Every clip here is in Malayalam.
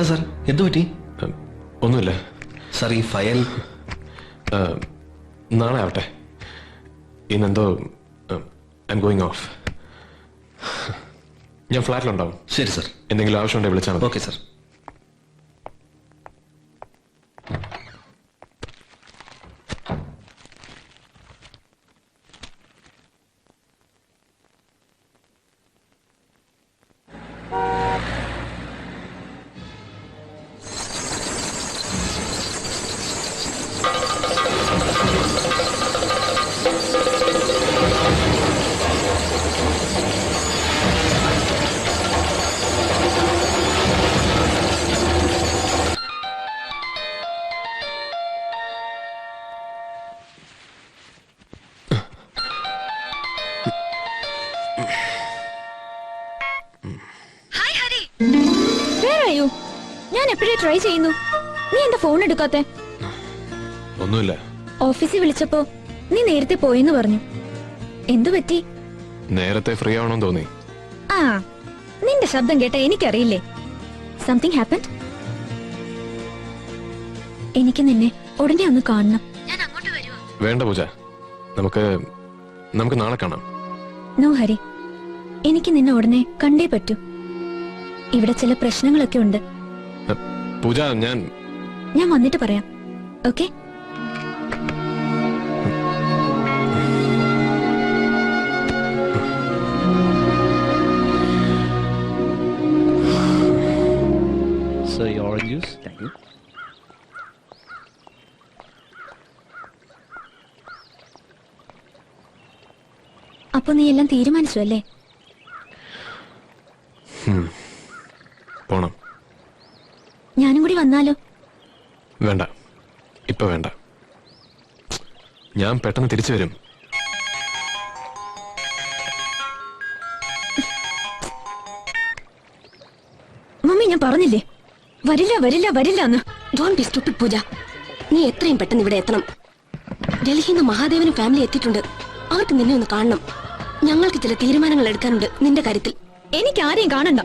എന്താ സാർ, എന്തു പറ്റി? ഒന്നുമില്ല സാർ. ഈ ഫയൽ നാളെ ആവട്ടെ. ഇന്നെന്തോ ഐ എം ഗോയിങ് ഓഫ്. ഞാൻ ഫ്ലാറ്റിലുണ്ടാവും. ശരി സാർ. എന്തെങ്കിലും ആവശ്യമുണ്ടെങ്കിൽ വിളിച്ചാൽ മതി. Okay sir. ഞാൻ എപ്പോഴേ ട്രൈ ചെയ്യുന്നു. നീ എന്താ ഫോൺ എടുക്കാത്തെ? ഒന്നുമില്ല. ഓഫീസിൽ വിളിച്ചപ്പോ നീ നേരത്തെ പോയെന്ന് പറഞ്ഞു. എന്തു പറ്റി? നേരത്തെ ഫ്രീ ആവണമെന്ന് തോന്നി. ആ, നിന്റെ ശബ്ദം കേട്ട എനിക്കറിയില്ലേ. Something happened. എനിക്ക് നിന്നെ ഉടനെ ഒന്ന് കാണണം. ഞാൻ അങ്ങോട്ട് വരുവാ. വേണ്ട പൂജ, നമുക്ക് നാളെ കാണാം. നോ ഹരി, എനിക്ക് നിന്നെ ഉടനെ കണ്ടേ പറ്റൂ. ഇവിടെ ചില പ്രശ്നങ്ങളൊക്കെ ഉണ്ട്. പൂജ, ഞാൻ വന്നിട്ട് പറയാം. Okay? So your orange juice. Thank you. അപ്പൊ നീ എല്ലാം തീരുമാനിച്ചു അല്ലേ? പോണം. ഞാനും കൂടി വന്നാലോ? വേണ്ട, ഇപ്പൊ വേണ്ട. ഞാൻ പെട്ടെന്ന് തിരിച്ചു വരും. മമ്മി, ഞാൻ പറഞ്ഞില്ലേ വരില്ല വരില്ല വരില്ല എന്ന്. ഡോണ്ട് ബി സ്റ്റുപ്പിഡ് പൂജ. നീ എത്രയും പെട്ടെന്ന് ഇവിടെ എത്തണം. ഡൽഹിയിൽ നിന്ന് മഹാദേവനും ഫാമിലി എത്തിയിട്ടുണ്ട്. അവർക്ക് നിന്നെ ഒന്ന് കാണണം. ഞങ്ങൾക്ക് ചില തീരുമാനങ്ങൾ എടുക്കാനുണ്ട് നിന്റെ കാര്യത്തിൽ. എനിക്ക് ആരെയും കാണണ്ട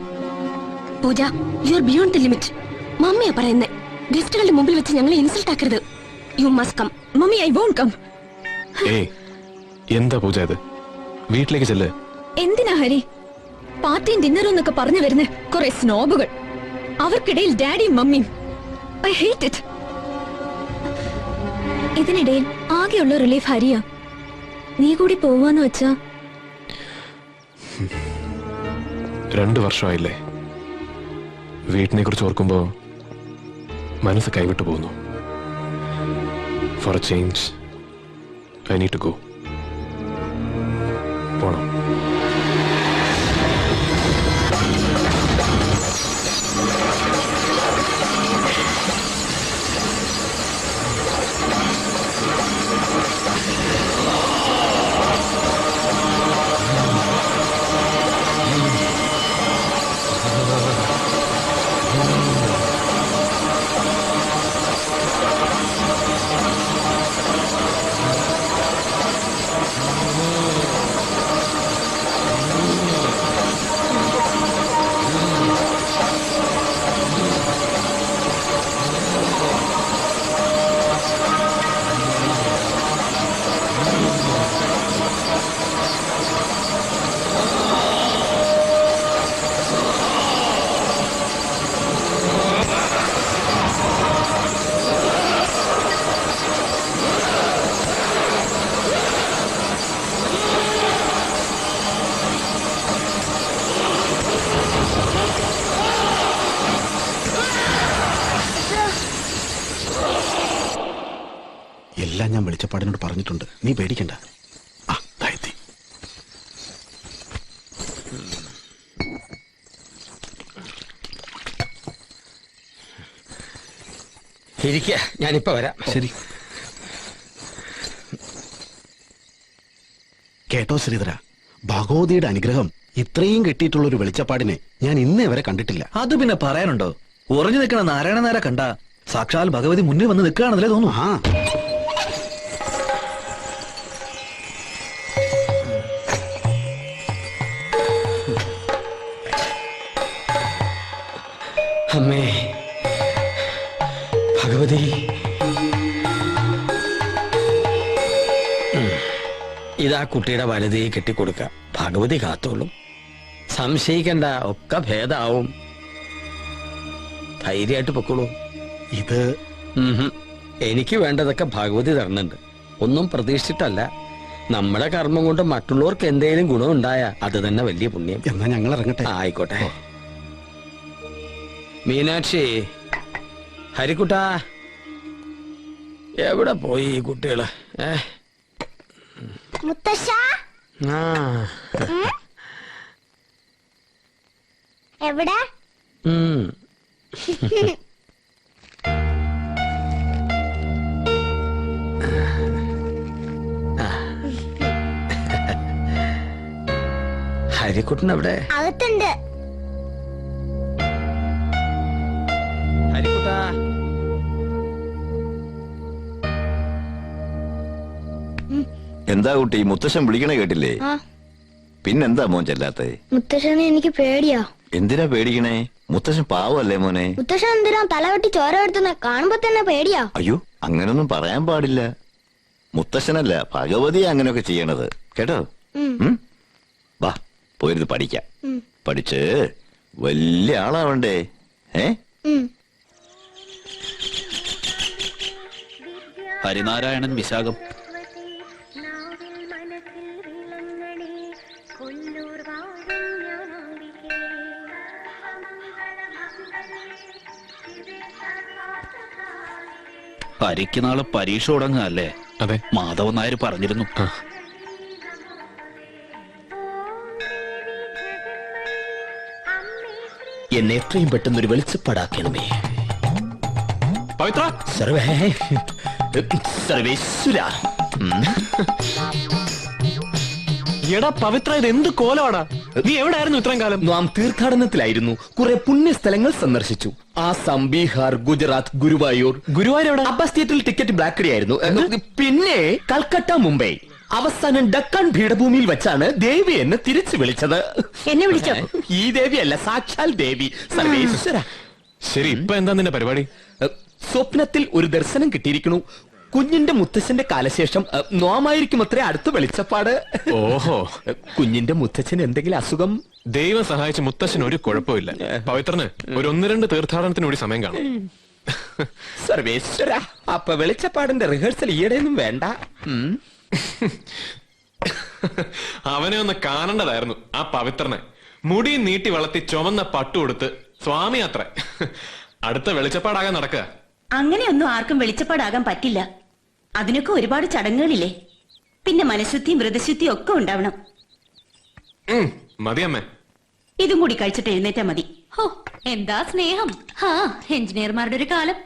Pooja. You are beyond the limit. മമ്മിയാ പറയുന്നേ. ഗസ്റ്റുകളുടെ മുമ്പിൽ വെച്ച് ഞങ്ങളെ ഇൻസൾട്ട് ആക്കരുത്. You must come. Mummy, I won't come. ഏയ്, എന്താ പൂജ ഇത്? വീട്ടിലേക്ക് ചെല്ല്. എന്തിനാ ഹരി? പാർട്ടിയും ഡിന്നറും എന്നൊക്കെ പറഞ്ഞു വരുന്ന കുറെ സ്നോബുകൾ. അവർക്കിടയിൽ ഡാഡിയും മമ്മിയും. I hate it. ഇതിനിടയിൽ ആകെയുള്ള റിലീഫ് ഹരിയാ. നീ കൂടി പോവാന്ന് വെച്ചാ? 2 വർഷമായില്ലേ. വീട്ടിനെ കുറിച്ച് ഓർക്കുമ്പോ മനസ്സ് കൈവിട്ടു പോകുന്നു. For a change I need to go. പോണം. എല്ലാം ഞാൻ വെളിച്ചപ്പാടിനോട് പറഞ്ഞിട്ടുണ്ട്. നീ പേടിക്കണ്ട. ഇരിക്കുക, ഞാനിപ്പോ വരാം. ശരി. കേട്ടോ ശ്രീധര, ഭഗവതിയുടെ അനുഗ്രഹം ഇത്രയും കിട്ടിയിട്ടുള്ള ഒരു വെളിച്ചപ്പാടിനെ ഞാൻ ഇന്നേ വരെ കണ്ടിട്ടില്ല. അത് പിന്നെ പറയാനുണ്ടോ? ഉറഞ്ഞു നിൽക്കണ നാരായണ നേരെ കണ്ട സാക്ഷാൽ ഭഗവതി മുന്നിൽ വന്ന് നിൽക്കുകയാണെന്നല്ലേ തോന്നുന്നു. ആ, അമ്മേ, ഭഗവതി. ഇതാ കുട്ടിയുടെ വലതേ കെട്ടിക്കൊടുക്ക. ഭഗവതി കാത്തോളും. സംശയിക്കണ്ട, ഒക്കെ ഭേദാവും. ധൈര്യമായിട്ട് പൊക്കോളൂ. ഇത് എനിക്ക് വേണ്ടതൊക്കെ ഭഗവതി തരണുണ്ട്. ഒന്നും പ്രതീക്ഷിച്ചിട്ടല്ല. നമ്മുടെ കർമ്മം കൊണ്ട് മറ്റുള്ളവർക്ക് എന്തെങ്കിലും ഗുണം ഉണ്ടായ അത് തന്നെ വലിയ പുണ്യം. എന്നാ ഞങ്ങൾ ഇറങ്ങട്ടെ. ആയിക്കോട്ടെ. മീനാക്ഷി, ഹരിക്കുട്ടാ, എവിടെ പോയി ഈ കുട്ടികള്? മുത്തശ്ശ ആ എവിടെ? ഉം. ഹരിക്കുട്ടൻ എവിടെ? അകത്തുണ്ട്. ഹരിക്കുട്ടാ, എന്താ കുട്ടി മുത്തശ്ശൻ വിളിക്കണ കേട്ടില്ലേ? ആ പിന്നെന്താ മോൻ ചെല്ലാത്തെ? മുത്തശ്ശനെ എനിക്ക് പേടിയാ. എന്തിനാ പേടിക്കണേ? മുത്തശ്ശൻ പാവല്ലേ മോനെ? മുത്തശ്ശൻ എന്തിനാ തലവെട്ടി ചോര എടുത്തുന്ന കാണുമ്പോ തന്നെ പേടിയാ. അയ്യോ, അങ്ങനൊന്നും പറയാൻ പാടില്ല. മുത്തശ്ശനല്ല ഭഗവതി അങ്ങനെയൊക്കെ ചെയ്യണത് കേട്ടോ. ഉം? വാ പോയിരുന്ന് പഠിക്കാം. പഠിച്ച് വലിയ ആളാവണ്ടേ? ഹരിനാരായണൻ വിശാഖം. ഹരിക്ക് നാളെ പരീക്ഷ തുടങ്ങുകയല്ലേ? അതെ. മാധവൻ നായർ പറഞ്ഞിരുന്നു. എന്നെ എത്രയും പെട്ടെന്ന് ഒരു വെളിച്ചപ്പാടാക്കണമേ. പവിത്ര, സർവേശ്വര. എടാ പവിത്ര, ഇത് എന്ത് കോലമാടാ? നീ എവിടെയായിരുന്നു ഇത്രയും കാലം? നാം തീർത്ഥാടനത്തിലായിരുന്നു. കുറെ പുണ്യസ്ഥലങ്ങൾ സന്ദർശിച്ചു. ആസാം, ബീഹാർ, ഗുജറാത്ത്, ഗുരുവായൂർ. ഗുരുവായൂർ എവിടെ? അബ്ബാസ് തിയേറ്ററിൽ ടിക്കറ്റ് ബ്ലാക്ക് ആയിരുന്നു. പിന്നെ കൽക്കട്ട, മുംബൈ. അവസാനം ഡക്കാൻ പീഠഭൂമിയിൽ വെച്ചാണ് ദേവി എന്നെ തിരിച്ചു വിളിച്ചത്. എന്നെ വിളിച്ചോ? ഈ ദേവിയല്ല, സാക്ഷാൽ ദേവി. സർവേശ്വര. ശരി, ഇപ്പൊ എന്താ നിന്റെ പരിപാടി? സ്വപ്നത്തിൽ ഒരു ദർശനം കിട്ടിയിരിക്കണു. കുഞ്ഞിന്റെ മുത്തച്ഛന്റെ കാലശേഷം നോമായിരിക്കും അത്രേ അടുത്ത വെളിച്ചപ്പാട്. ഓഹോ, കുഞ്ഞിന്റെ മുത്തച്ഛന് എന്തെങ്കിലും അസുഖം? ദൈവം സഹായിച്ച് മുത്തശ്ശൻ ഒരു കുഴപ്പമില്ല. പവിത്രന് ഒരു 1-2 തീർത്ഥാടനത്തിന് കൂടി സമയം കാണും. സർവേശ്വര, അപ്പൊ വെളിച്ചപ്പാടിന്റെ റിഹേഴ്സൽ ഈയിടെയൊന്നും വേണ്ട. അവനെ ഒന്ന് കാണേണ്ടതായിരുന്നു ആ പവിത്രനെ. മുടി നീട്ടി വളർത്തി ചുമന്ന പട്ടു കൊടുത്ത് സ്വാമി അത്ര. അടുത്ത വെളിച്ചപ്പാടാകാൻ നടക്കുക. അങ്ങനെയൊന്നും ആർക്കും വെളിച്ചപ്പാടാകാൻ പറ്റില്ല. അതിനൊക്കെ ഒരുപാട് ചടങ്ങുകളില്ലേ. പിന്നെ മനഃശുദ്ധിയും വ്രതശുദ്ധിയും ഒക്കെ ഉണ്ടാവണം. മതിയമ്മേ. ഇതും കൂടി കഴിച്ചിട്ട് എഴുന്നേറ്റാ മതി. ഹോ, എന്താ സ്നേഹം. ഹാ, എഞ്ചിനീയർമാരുടെ ഒരു കാലം.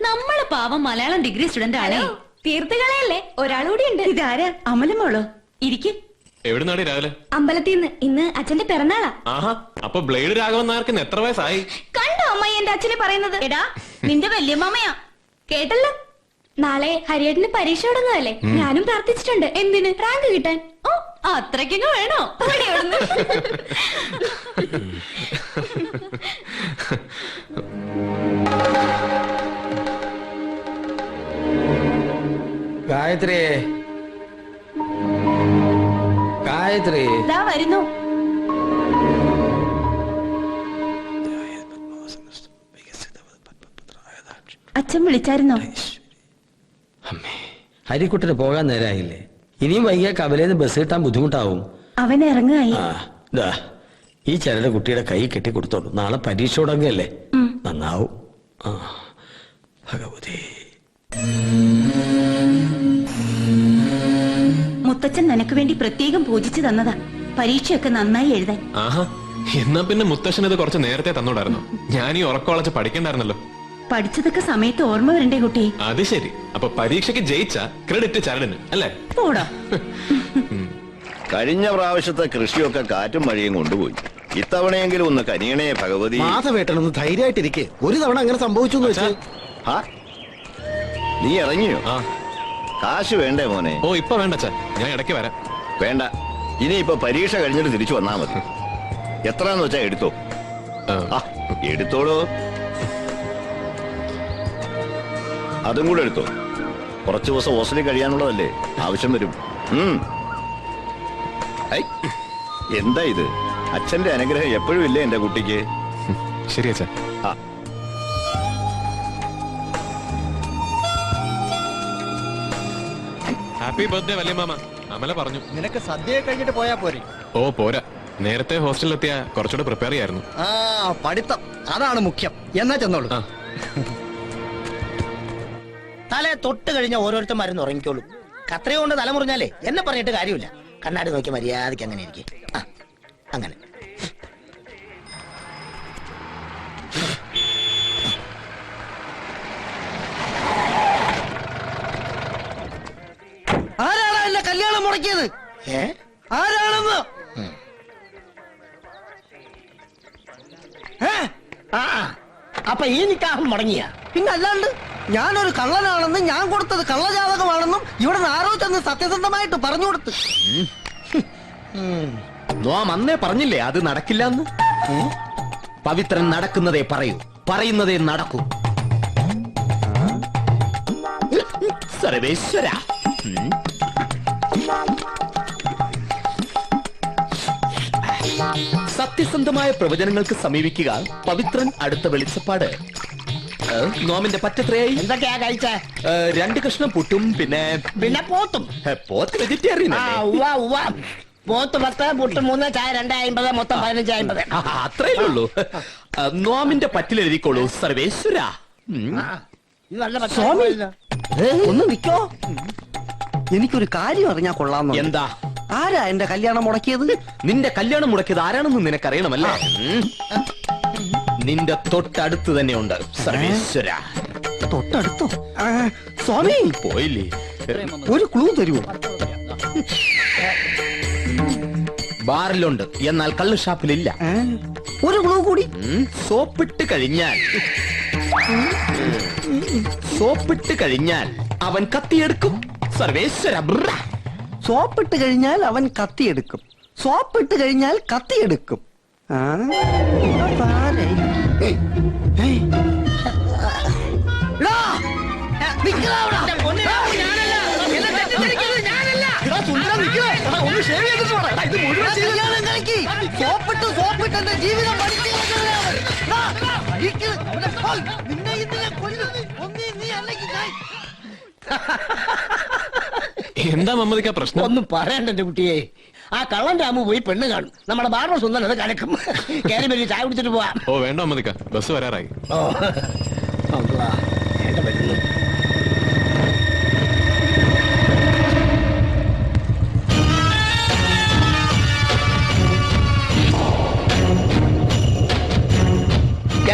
നമ്മള് പാവം മലയാളം ഡിഗ്രി സ്റ്റുഡന്റ് ആണ്. തീർത്തുകളയല്ലേ, ഒരാളുകൂടി ഉണ്ട്. ഇതാരാ? അമലമോളോ? ഇരിക്കും. എവിടുന്നാടി രാവിലെ? അമ്പലത്തിൽ നിന്ന്. ഇന്ന് അച്ഛന്റെ പിറന്നാളാ. ആഹാ, അപ്പൊ ബ്ലേഡ് രാഘവൻ നായർക്ക് എത്ര വയസ്സായി? കണ്ടോ അമ്മായി എന്റെ അച്ഛനെ പറയുന്നത്? എടാ, നിന്റെ വല്യമ്മയാ. കേട്ടല്ലോ. നാളെ ഹരിയേട്ടന് പരീക്ഷ തുടങ്ങുകയല്ലേ? ഞാനും പ്രാർത്ഥിച്ചിട്ടുണ്ട്. എന്തിന്? റാങ്ക് കിട്ടാൻ. ഓ, അത്രയ്ക്കൊക്കെ വേണോ? ഗായത്രി, ഗായത്രി. ദാ വരുന്നു. അച്ഛൻ വിളിച്ചായിരുന്നോ? ഹരിക്കുട്ടന് പോകാൻ നേരായില്ലേ? ഇനിയും വൈകിയ കവലേന്ന് ബസ് കിട്ടാൻ ബുദ്ധിമുട്ടാവും. അവൻ ഇറങ്ങായി. ദാ ഈ ചിലരുടെ കുട്ടിയുടെ കൈ കെട്ടി കൊടുത്തോളൂ. നാളെ പരീക്ഷ തുടങ്ങല്ലേ? നന്നാവും. ഭഗവതി. മുത്തച്ഛൻ നിനക്ക് വേണ്ടി പ്രത്യേകം പൂജിച്ചു തന്നതാ പരീക്ഷയൊക്കെ നന്നായി എഴുതാൻ. ആഹാ, എന്നാ പിന്നെ മുത്തശ്ശൻ ഇത് കുറച്ച് നേരത്തെ തന്നോടായിരുന്നു. ഞാൻ ഈ ഉറക്കമുളച്ച് പഠിക്കണ്ടായിരുന്നല്ലോ. പഠിച്ചതൊക്കെ സമയത്ത് ഓർമ്മ വരണ്ടേ കുട്ടി? അത് ശരി. അപ്പൊ പരീക്ഷയ്ക്ക് ജയിച്ച ക്രെഡിറ്റ് ചരടിന് അല്ലേ? പോടാ. കഴിഞ്ഞ പ്രാവശ്യത്തെ കൃഷിയൊക്കെ കാറ്റും മഴയും കൊണ്ടുപോയി. ഇത്തവണയെങ്കിലും ഒന്ന് കനിയണേ ഭഗവതി. മാധവേട്ടനൊന്ന് ധൈര്യമായിട്ടിരിക്കെ. ഒരു തവണ അങ്ങനെ സംഭവിച്ചു എന്ന് വെച്ചാൽ. നീ ഇറങ്ങിയോ? ആ, കാശ് വേണ്ടേ മോനെ? ഓ ഇപ്പൊ വേണ്ട അച്ഛാ, ഞാൻ ഇടയ്ക്ക് വരാം. വേണ്ട, ഇനിയിപ്പൊ പരീക്ഷ കഴിഞ്ഞിട്ട് തിരിച്ചു വന്നാ മതി. എത്രാന്ന് വെച്ചാ എടുത്തോ. എടുത്തോളൂ. അതും കൂടെ എടുത്തോ. കുറച്ചു ദിവസം ഹോസ്റ്റലിൽ കഴിയാനുള്ളതല്ലേ, ആവശ്യം വരും. ഐ, എന്താ ഇത്? അച്ഛന്റെ അനുഗ്രഹം എപ്പോഴും ഇല്ലേ എന്റെ കുട്ടിക്ക്? ശരി അച്ഛാ. ആ, ഹാപ്പി ബർത്ത്ഡേ വല്യമാമ. അമല പറഞ്ഞു. നിനക്ക് സദ്യ കഴിഞ്ഞിട്ട് പോയാ പോരെ? ഓ പോരാ, നേരത്തെ ഹോസ്റ്റലിലെത്തിയ കുറച്ചുകൂടെ പ്രിപ്പയർ ചെയ്യായിരുന്നു. ആ, പഠിത്തം അതാണ് മുഖ്യം. എന്നാ ചെന്നോളൂ. ആ. തലേ തൊട്ട് കഴിഞ്ഞ ഓരോരുത്തർ മരുന്ന് ഉറങ്ങിക്കോളൂ. കത്രയ കൊണ്ട് തല മുറിഞ്ഞാലേ എന്നെ പറഞ്ഞിട്ട് കാര്യമില്ല. കണ്ണാടി നോക്കി മര്യാദയ്ക്ക് അങ്ങനെ ഇരിക്കും. അങ്ങനെ ആരാണ് എന്റെ കല്യാണം മുടക്കിയത്? ആരാണെന്ന്? അപ്പൊ ഈ നിക്കാഹം മുടങ്ങിയ? പിന്നെ അല്ലാണ്ട് ഞാനൊരു കള്ളനാണെന്നും ഞാൻ കൊടുത്തത് കള്ളജാതകമാണെന്നും ഇവിടെ ആരോ ചെന്ന് സത്യസന്ധമായിട്ട് പറഞ്ഞു കൊടുത്ത്. നോം അന്നേ പറഞ്ഞില്ലേ അത് നടക്കില്ലെന്ന്? പവിത്രൻ നടക്കുന്നതേ പറയൂ, പറയുന്നതേ നടക്കൂ. സർവേശ്വര, സത്യസന്ധമായ പ്രവചനങ്ങൾക്ക് സമീപിക്കുക. പവിത്രൻ അടുത്ത വെളിച്ചപ്പാട്. നോമിന്റെ പറ്റത്രയായി? എന്തൊക്കെയാ കഴിച്ചേ? 2 കഷ്ണം പുട്ടും പിന്നെ പോത്തും. പോത്ത് വെജിറ്റേറിയൻ പോത്ത് 10, പുട്ട് 3, ചായ 2.50, മൊത്തം 15.50. അത്രയല്ലേ ഉള്ളൂ. നോമിന്റെ പറ്റിലെഴുതിക്കോളൂ സർവേശ്വര. സ്വാമി ഒന്ന് നിക്കോ, എനിക്കൊരു കാര്യം അറിഞ്ഞാ കൊള്ളാമോ? എന്താ? ആരാ എന്റെ കല്യാണം മുടക്കിയത്? നിന്റെ കല്യാണം മുടക്കിയത് ആരാണെന്ന് നിനക്കറിയണമല്ലേ? നിന്റെ തൊട്ടടുത്ത് തന്നെയുണ്ട് സർവേശ്വര. തൊട്ടടുത്തോ? സ്വാമി പോയില്ലേ? ഒരു ക്ലൂ തരുമോ? ബാറിലുണ്ട്, എന്നാൽ കള്ള് ഷാപ്പിലില്ല. ഒരു ക്ലൂ കൂടി. സോപ്പിട്ട് കഴിഞ്ഞാൽ അവൻ കത്തിയെടുക്കും സർവേശ്വര. സോപ്പിട്ട് കഴിഞ്ഞാൽ അവൻ കത്തിയെടുക്കും. സോപ്പിട്ട് കഴിഞ്ഞാൽ കത്തിയെടുക്കും. സോപ്പിട്ട് എന്റെ ജീവിതം എന്താ മമ്മദിക്ക പ്രശ്നം? ഒന്നും പറയണ്ട എന്റെ കുട്ടിയെ. ആ കള്ളൻ രാമു പോയി പെണ്ണ് കാണും. നമ്മുടെ ബാർബർ സുന്ദരൻ അത് കലക്കും. കയറി വരി, ചായ കുടിച്ചിട്ട് പോവാം. ഓ വേണ്ട മമ്മദിക്ക, ബസ് വരാറായി. ഓ അള്ളാ, എന്റെ വരുന്നു.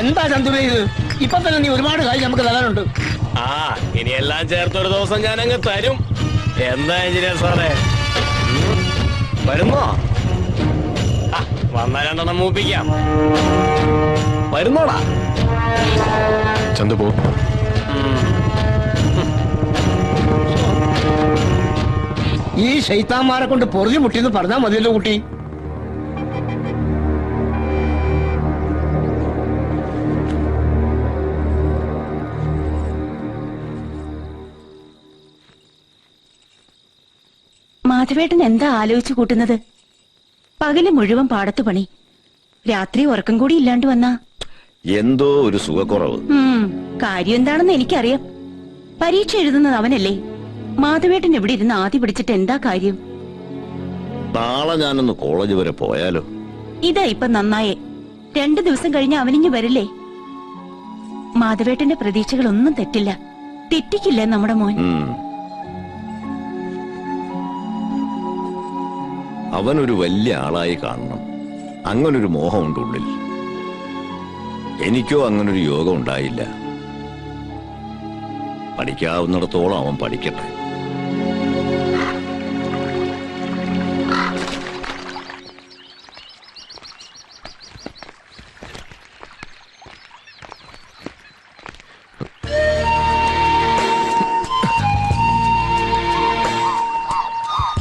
എന്താ ചന്തുവേ ഇത്? ഇപ്പൊ തന്നെ നീ ഒരുപാട് കാര്യം നമുക്ക് തരാനുണ്ട്. ആ, ഇനി എല്ലാം ചേർത്തൊരു ദിവസം ഞാൻ അങ്ങ് തരും. എന്താ എഞ്ചിനീയർ സാറേ, വരുന്നോ? വന്നാ 2 മൂപ്പിക്കാം. വരുന്നോടാ? ചന്തു പോ. ഈ ശൈത്താന്മാരെ കൊണ്ട് പൊറുതി മുട്ടിന്ന് പറഞ്ഞാൽ മതിയല്ലോ കുട്ടി. മാധവേട്ടൻ എന്താ ആലോചിച്ചു കൂട്ടുന്നത്? പകല് മുഴുവൻ പാടത്തു പണി, രാത്രി ഉറക്കം കൂടി ഇല്ലാണ്ട് വന്നാ എന്തോ ഒരു സുഖക്കുറവ്. കാര്യം എന്താണെന്ന് എനിക്കറിയാം. പരീക്ഷ എഴുതുന്നത് അവനല്ലേ. മാധവേട്ടൻ ഇവിടെ ഇരുന്ന് ആദ്യ പിടിച്ചിട്ട് എന്താ കാര്യം? നാളെ ഞാനൊന്ന് കോളേജ് വരെ പോയാലോ? ഇതാ ഇപ്പൊ നന്നായേ. 2 ദിവസം കഴിഞ്ഞ് അവനിഞ്ഞു വരില്ലേ? മാധവേട്ടന്റെ പ്രതീക്ഷകളൊന്നും തെറ്റില്ല. തെറ്റിക്കില്ല നമ്മുടെ മോൻ. അവനൊരു വലിയ ആളായി കാണണം, അങ്ങനൊരു മോഹമുണ്ട് ഉള്ളിൽ. എനിക്കോ അങ്ങനൊരു യോഗം ഉണ്ടായില്ല. പഠിക്കാവുന്നിടത്തോളം അവൻ പഠിക്കട്ടെ.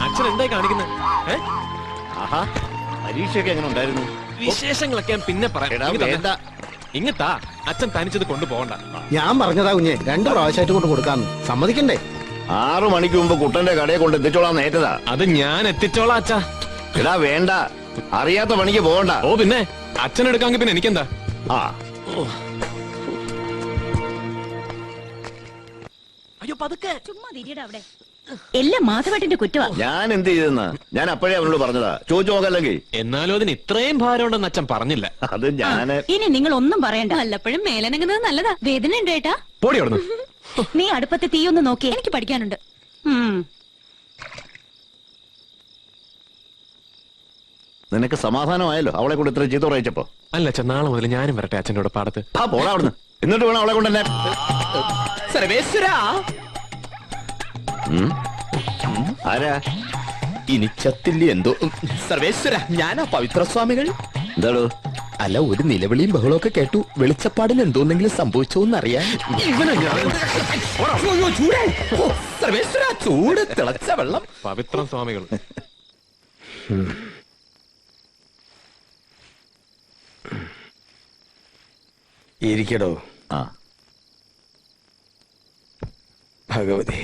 അച്ഛൻ എന്തായി കാണിക്കുന്നത്? ആഹാ, പരീക്ഷയൊക്കെ എങ്ങനെ ഉണ്ടായിരുന്നു? വിശേഷങ്ങളൊക്കെ ഞാൻ പിന്നെ പറയാം. വേണ്ട, ഇങ്ങത്താ അച്ഛൻ തനിച്ചത് കൊണ്ടുപോകണ്ട. ഞാൻ പറഞ്ഞതാ കുഞ്ഞെ 2 പ്രാവശ്യമായിട്ട് കൊണ്ട് കൊടുക്കാന്ന് സമ്മതിക്കണ്ടേ? 6 മണിക്ക് മുമ്പ് കുട്ടന്റെ കടയെ കൊണ്ട് എത്തിച്ചോളാൻ നേറ്റതാ. അത് ഞാൻ എത്തിച്ചോളാം അച്ഛാ. എടാ വേണ്ട, അറിയാത്ത പണിക്ക് പോകണ്ട. ഓ പിന്നെ അച്ഛൻ എടുക്കാമെങ്കിൽ പിന്നെ എനിക്കെന്താ. ആ ചുമ്മാ തിരിയടാ അവിടെ. എല്ലാം മാധവേട്ടന്റെ കുറ്റവാ. ഞാൻ എന്ത് ചെയ്തെന്ന് ഞാൻ അപ്പോഴേ അവനോട് പറഞ്ഞതാ. ചോദിച്ചു നോക്കല്ലെങ്കിൽ. എന്നാലും അതിന് ഇത്രയും ഭാരം ഉണ്ടെന്ന് അച്ഛൻ പറഞ്ഞില്ല. അത് ഞാന് ഇനി നിങ്ങൾ ഒന്നും പറയണ്ട. വല്ലപ്പോഴും മേലനങ്ങുന്നത് നല്ലതാ. വേദന ഉണ്ട് ഏട്ടാ. പോടി അവിടുന്ന്. നീ അടുപ്പത്തെ തീയൊന്ന് നോക്കിയേ. എനിക്ക് പഠിക്കാനുണ്ട്. നിനക്ക് സമാധാനമായല്ലോ അവളെ കൊണ്ട് ഇത്ര ചീത്ത പറയിച്ചപ്പോ? അല്ല അച്ഛൻ, നാളെ മുതൽ ഞാനും വരട്ടെ അച്ഛൻ്റെ കൂടെ പാടത്ത്. ആ പോടാ അവിടുന്ന്. എന്നിട്ട് വേണം അവളെ കൊണ്ട് തന്നെ. ആരാ ഇനി ചത്തില്ലേ എന്തോ. സർവേശ്വര, ഞാനാ പവിത്രസ്വാമികൾ. എന്താടോ? അല്ല, ഒരു നിലവിളിയും ബഹളമൊക്കെ കേട്ടു. വെളിച്ചപ്പാടിന് എന്തോന്നെങ്കിലും സംഭവിച്ചോന്നറിയാൻ. സർവേശ്വര, ചൂട് തിളച്ച വെള്ളം. പവിത്രം സ്വാമികൾ. ഇരിക്കടോ. ആ ഭഗവതി,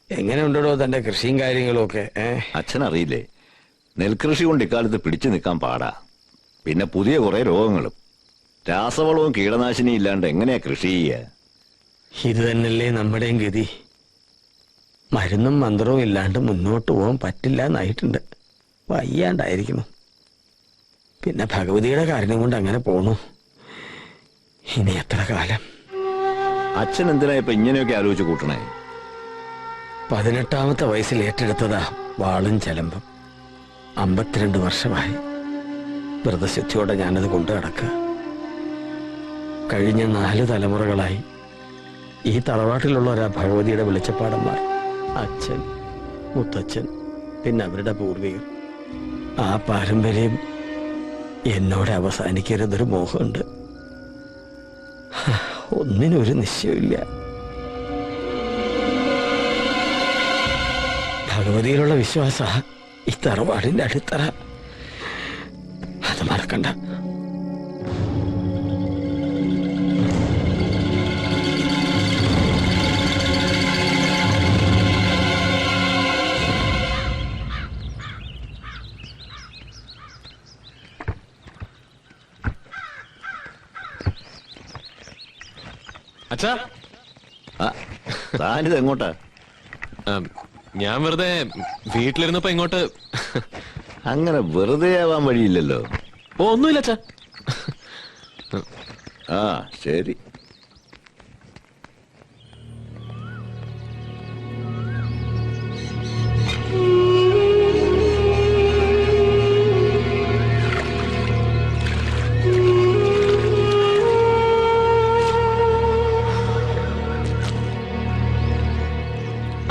എങ്ങനെ ഉണ്ടോ തന്റെ കൃഷിയും കാര്യങ്ങളും ഒക്കെ? അച്ഛനറിയില്ലേ, നെൽകൃഷി കൊണ്ട് ഇക്കാലത്ത് പിടിച്ചു നിൽക്കാൻ പാടാ. പിന്നെ പുതിയ കുറെ രോഗങ്ങളും. രാസവളവും കീടനാശിനിയും ഇല്ലാണ്ട് എങ്ങനെയാ കൃഷി ചെയ്യുക? ഇത് തന്നെയല്ലേ നമ്മുടെയും ഗതി. മരുന്നും മന്ത്രവും ഇല്ലാണ്ട് മുന്നോട്ട് പോകാൻ പറ്റില്ല എന്നായിട്ടുണ്ട്. വയ്യാണ്ടായിരിക്കുന്നു. പിന്നെ ഭഗവതിയുടെ കാരണം കൊണ്ട് അങ്ങനെ പോണു. ഇനി എത്ര കാലം? അച്ഛൻ എന്തിനാ ഇപ്പൊ ഇങ്ങനെയൊക്കെ ആലോചിച്ച് കൂട്ടണേ? 18ാമത്തെ വയസ്സിൽ ഏറ്റെടുത്തതാ വാളും ചലമ്പും. 52 വർഷമായി വ്രതശുദ്ധിയോടെ ഞാനത് കൊണ്ടു നടക്കുക. കഴിഞ്ഞ 4 തലമുറകളായി ഈ തറവാട്ടിലുള്ളവരാ ഭഗവതിയുടെ വെളിച്ചപ്പാടന്മാർ. അച്ഛൻ, മുത്തച്ഛൻ, പിന്നെ അവരുടെ പൂർവികർ. ആ പാരമ്പര്യം എന്നോട് അവസാനിക്കരുതൊരു മോഹമുണ്ട്. ഒന്നിനൊരു നിശ്ചയമില്ല. ഭഗവതിയിലുള്ള വിശ്വാസ ഈ തറവാടിന്റെ അടിത്തറ. അത് മറക്കണ്ട. അച്ഛാ, താനിത് എങ്ങോട്ടാ? ഞാൻ വെറുതെ വീട്ടിലിരുന്നപ്പോ ഇങ്ങോട്ട്. അങ്ങനെ വെറുതെ ആവാൻ വഴിയില്ലല്ലോ. ഓ ഒന്നുമില്ല അച്ഛാ. ആ ശരി.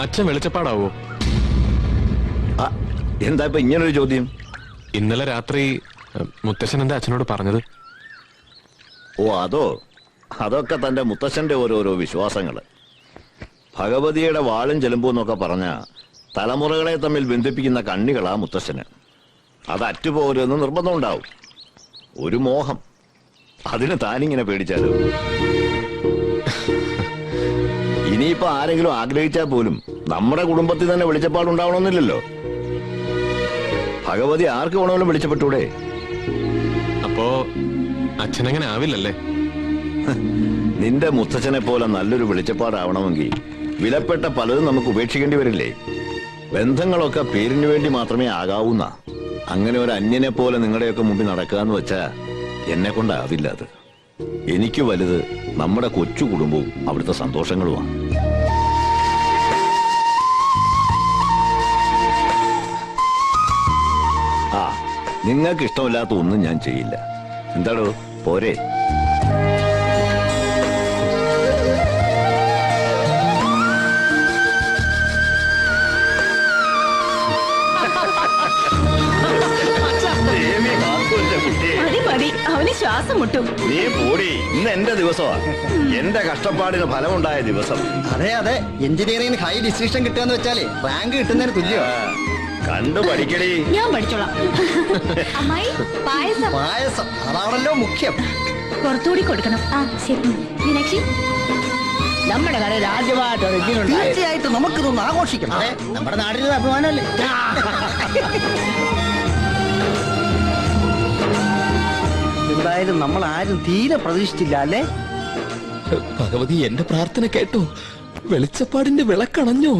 അച്ഛൻ വെളിച്ചപ്പാടാവോ? എന്താ ഇപ്പൊ ഇങ്ങനൊരു ചോദ്യം? ഇന്നലെ രാത്രി മുത്തശ്ശൻ എന്താ അച്ഛനോട് പറഞ്ഞത്? ഓ അതൊക്കെ തന്റെ മുത്തശ്ശന്റെ ഓരോരോ വിശ്വാസങ്ങള്. ഭഗവതിയുടെ വാളും ചെലുമ്പും എന്നൊക്കെ പറഞ്ഞ തലമുറകളെ തമ്മിൽ ബന്ധിപ്പിക്കുന്ന കണ്ണികളാ മുത്തശ്ശന്. അത് അറ്റുപോകരുതെന്ന് നിർബന്ധം ഉണ്ടാവും. ഒരു മോഹം. അതിന് താനിങ്ങനെ പേടിച്ചാലോ? ഇനിയിപ്പോ ആരെങ്കിലും ആഗ്രഹിച്ചാൽ പോലും നമ്മുടെ കുടുംബത്തിൽ തന്നെ വെളിച്ചപ്പാടുണ്ടാവണമെന്നില്ലല്ലോ. ഭഗവതി ആർക്ക് വേണമെങ്കിലും വെളിച്ചപ്പെട്ടൂടെ? അപ്പോ അച്ഛനങ്ങനെ ആവില്ലല്ലേ? നിന്റെ മുത്തച്ഛനെ പോലെ നല്ലൊരു വെളിച്ചപ്പാടാവണമെങ്കിൽ വിലപ്പെട്ട പലതും നമുക്ക് ഉപേക്ഷിക്കേണ്ടി വരില്ലേ? ബന്ധങ്ങളൊക്കെ പേരിന് വേണ്ടി മാത്രമേ ആകാവൂന്ന. അങ്ങനെ ഒരു അന്യനെ പോലെ നിങ്ങളുടെയൊക്കെ മുമ്പിൽ നടക്കാന്ന് വെച്ചാ എന്നെ കൊണ്ടാവില്ല. അത് എനിക്ക് വലുത് നമ്മുടെ കൊച്ചു കുടുംബവും അവിടുത്തെ സന്തോഷങ്ങളുമാണ്. ആ നിങ്ങൾക്ക് ഇഷ്ടമില്ലാത്ത ഒന്നും ഞാൻ ചെയ്യില്ല. എന്താടോ പോരെ? മതി മതി, അവന് ശ്വാസം മുട്ടും. നീ പോടി. ഇന്ന് എന്റെ ദിവസമാ. എന്റെ കഷ്ടപ്പാടിന് ഫലമുണ്ടായ ദിവസം. അതെ അതെ, എഞ്ചിനീയറിംഗിന് ഹൈ ഡിസ്റ്റിങ്ഷൻ കിട്ടുകയെന്ന് വെച്ചാലേ റാങ്ക് കിട്ടുന്നതിന് തുല്യോ. കണ്ടു പഠിക്കടി. ഞാൻ പഠിച്ചോളാം. അമ്മായി പായസം. പായസം അതാണല്ലോ മുഖ്യം. പുറത്തുകൂടി കൊടുക്കണം. ആ ശരി മീനാക്ഷി. നമ്മുടെ കടയിൽ ആദ്യമായിട്ട് തീർച്ചയായിട്ടും നമുക്കിതൊന്ന് ആഘോഷിക്കണം. നമ്മുടെ നാടിന്റെ അഭിമാനമല്ലേ. എന്തായാലും നമ്മൾ ആരും തീരെ പ്രതീക്ഷിച്ചില്ല അല്ലേ? ഭഗവതി എന്റെ പ്രാർത്ഥന കേട്ടോ. വെളിച്ചപ്പാടിന്റെ വിളക്കണഞ്ഞോ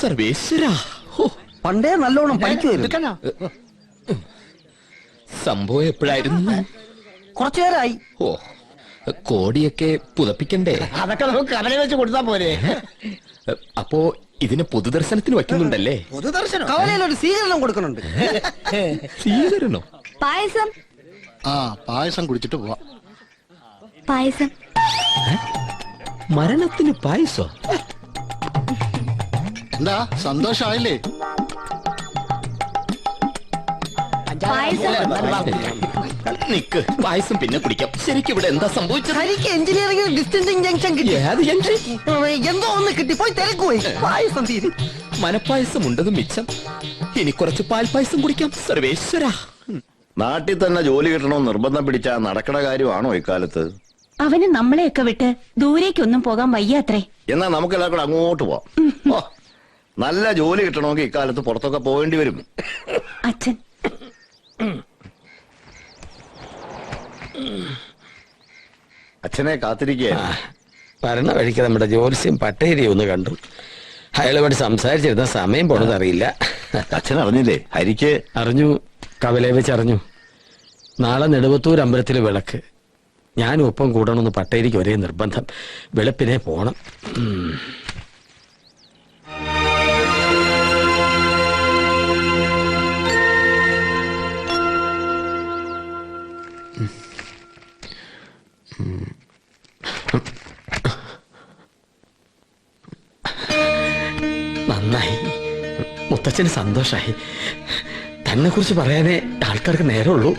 സർവേശ്വരാ. പണ്ടേ നല്ലോണം പഠിക്കുമായിരുന്നു. സംഭവം എപ്പോഴായിരുന്നു? കുറച്ചു നേരമായി. ഓ, കോടിയൊക്കെ പുതപ്പിക്കണ്ടേ? അതൊക്കെ നമുക്ക് കവല വെച്ച് കൊടുത്താ പോരെ. അപ്പോ ഇതിനെ പൊതുദർശനത്തിന് വയ്ക്കുന്നുണ്ടല്ലേ? പൊതുദർശനം കവലയിൽ ഒരു സ്വീകരണം കൊടുക്കുന്നുണ്ട്. സ്വീകരണോ? പായസം. പായസം കുടിച്ചിട്ട് പോവാം. പായസം. മരണത്തിന് പായസോ? എന്താ സന്തോഷായില്ലേ? പായസം. നിക്ക്, പായസം പിന്നെ കുടിക്കാം. ശരിക്കും ഇവിടെ എന്താ സംഭവിച്ചത്? ഹരിക്ക് എഞ്ചിനീയറിംഗിൽ ഡിസ്റ്റൻസിങ് ജംഗ്ഷൻ കിട്ടി. ഏത് ജംഗ്ഷൻ? എന്തോ ഒന്ന് കിട്ടി, പോയി തിരക്കുപോയി. പായസം തീരും. മനപ്പായസം ഉണ്ടത് മിച്ചം. ഇനി കുറച്ച് പാൽപ്പായസം കുടിക്കാം. സർവേശ്വരാ. നാട്ടിൽ തന്നെ ജോലി കിട്ടണമെന്ന് നിർബന്ധം പിടിച്ചാ നടക്കണ കാര്യമാണോ ഇക്കാലത്ത്? അവന് നമ്മളെയൊക്കെ വിട്ട് ദൂരേക്കൊന്നും പോകാൻ വയ്യാത്രേ. എന്നാ നമുക്കെല്ലാം കൂടെ അങ്ങോട്ട് പോവാം. ഓ, നല്ല ജോലി കിട്ടണമെങ്കിൽ ഇക്കാലത്ത് പുറത്തൊക്കെ പോകേണ്ടി വരും. അച്ഛൻ അച്ഛനെ കാത്തിരിക്കുക. വരണ വഴിക്ക് നമ്മുടെ ജോത്സ്യം പട്ടേരി ഒന്ന് കണ്ടു. അയാളുമായിട്ട് സംസാരിച്ചിരുന്ന സമയം പോണതറിയില്ല. അച്ഛൻ അറിഞ്ഞില്ലേ ഹരിക്ക്? അറിഞ്ഞു, കവലയെ വെച്ച് അറിഞ്ഞു. നാളെ നെടുവത്തൂർ അമ്പലത്തിലെ വിളക്ക്. ഞാനും ഒപ്പം കൂടണമെന്ന് പട്ടേരിക്ക് ഒരേ നിർബന്ധം. വെളുപ്പിനെ പോണം. നന്നായി, മുത്തച്ഛന് സന്തോഷായി. തന്നെ കുറിച്ച് പറയാനേ ആൾക്കാർക്ക് നേരമുള്ളൂ.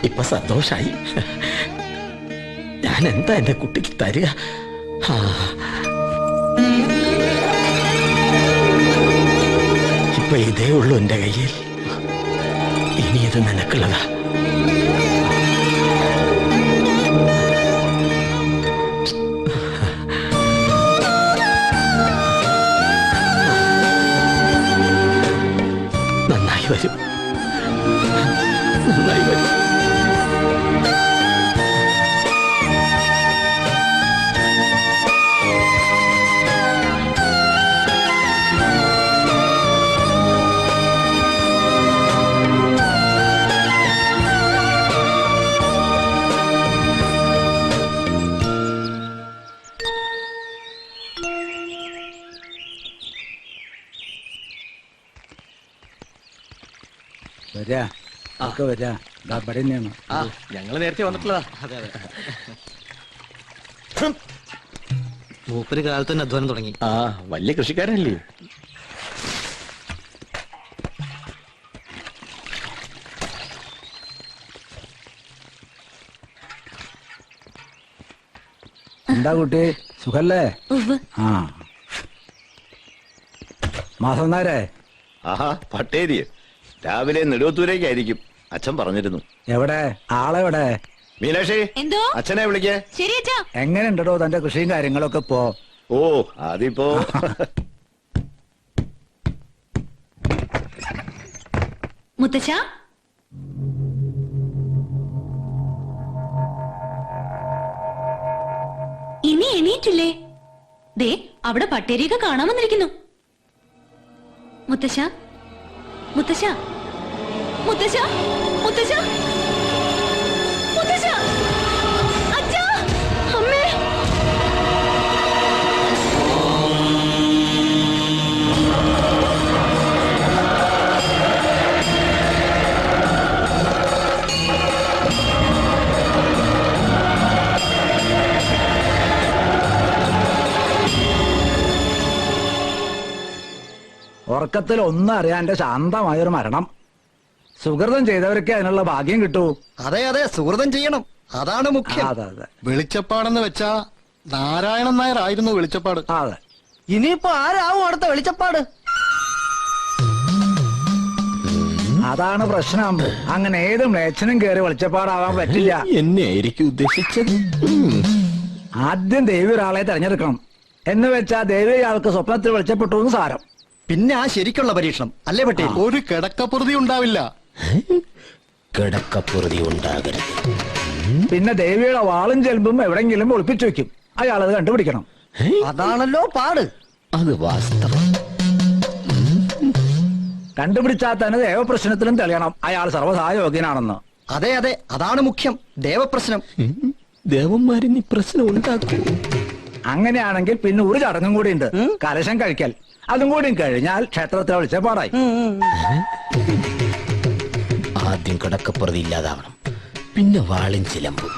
ഇപ്പൊ സന്തോഷായി. ഞാൻ എന്താ എന്റെ കുട്ടിക്ക് തരിക? ഇപ്പൊ ഇതേ ഉള്ളൂ എന്റെ കയ്യിൽ. ഇനി ഇത് നിനക്കുള്ളതാ. നന്നായി വരും, നന്നായി വരും. ഞങ്ങള് നേരത്തെ വന്നിട്ടുള്ളതാ. മൂപ്പര് കാലത്ത് തന്നെ അധ്വാനം തുടങ്ങി. ആ, വലിയ കൃഷിക്കാരനല്ലേ? എന്താ കുട്ടി, സുഖല്ലേ? ആ മാസം നേരെ. ആഹാ, പട്ടേരി രാവിലെ നെടുവത്തൂരേക്കായിരിക്കും. അച്ഛൻ പറഞ്ഞിരുന്നു. എവിടെ ആളെവിടെ? മീനാക്ഷി, എന്തോ? അച്ഛനെ വിളിക്കേ. ശരി അച്ഛാ. എങ്ങനെയുണ്ടോ തന്റെ കൃഷിയും കാര്യങ്ങളൊക്കെ ഇപ്പോ? ഓ, അതിപ്പോ മുത്തശ്ശ, ഇനി എണീറ്റില്ലേ? ദേ അവിടെ പട്ടേരിയൊക്കെ കാണാൻ വന്നിരിക്കുന്നു. മുത്തശ്ശ, മുത്തശ്ശ, മുത്തശ്ശ, മുത്തശ്ശ, മുത്തശ്ശ, അച്ഛാ, അമ്മേ. ഉറക്കത്തിൽ ഒന്നും അറിയാന്റെ ശാന്തമായൊരു മരണം. സുഹൃതം ചെയ്തവർക്ക് അതിനുള്ള ഭാഗ്യം കിട്ടൂ. അതെ അതെ, സുഹൃതം ചെയ്യണം, അതാണ് മുഖ്യം. അതെ അതെ വെളിച്ചപ്പാടെന്ന് വെച്ചാ നാരായണൻ നായർ ആയിരുന്നു വെളിച്ചപ്പാട്. അതെ. ഇനിയിപ്പോ ആരാവും അടുത്ത വെളിച്ചപ്പാട്? അതാണ് പ്രശ്നം. അങ്ങനെ ഏത് മ്ലേച്ഛനും കയറി വെളിച്ചപ്പാടാവാൻ പറ്റില്ല. എന്നെ ആയിരിക്കും ഉദ്ദേശിച്ചത്. ആദ്യം ദേവി ഒരാളെ തെരഞ്ഞെടുക്കണം. എന്ന് വെച്ചാ ദേവി ആൾക്ക് സ്വപ്നത്തിൽ വെളിച്ചപ്പെട്ടു എന്ന് സാരം. പിന്നെ ആ ശരിക്കുള്ള പരീക്ഷണം അല്ലേ പട്ടേൽ? ഒരു കിടക്കപ്പുറതി ഉണ്ടാവില്ല. കിടക്കപ്പുറതി ഉണ്ടാകരുത്. പിന്നെ ദേവിയുടെ വാളും ചെലമ്പും എവിടെങ്കിലും ഒളിപ്പിച്ചു വെക്കും. അയാളത് കണ്ടുപിടിക്കണം. അതാണല്ലോ പാട്. അത് വാസ്തവം. കണ്ടുപിടിച്ചാൽ തന്നെ ദേവപ്രശ്നത്തിലും തെളിയണം അയാൾ സർവ്വസായോഗ്യനാണെന്ന്. അതെ അതെ, അതാണ് മുഖ്യം. ദേവപ്രശ്നം. ദേവന്മാരിനി പ്രശ്നം ഉണ്ടാക്കൂ. അങ്ങനെയാണെങ്കിൽ പിന്നെ ഒരു ചടങ്ങും കൂടി ഉണ്ട്, കലശം കഴിക്കൽ. അതും കൂടി കഴിഞ്ഞാൽ ക്ഷേത്രത്തിൽ വെളിച്ചപ്പാടായി. ആദ്യം കിടക്കപ്പുറതി ഇല്ലാതാവണം, പിന്നെ വാളും ചിലമ്പും.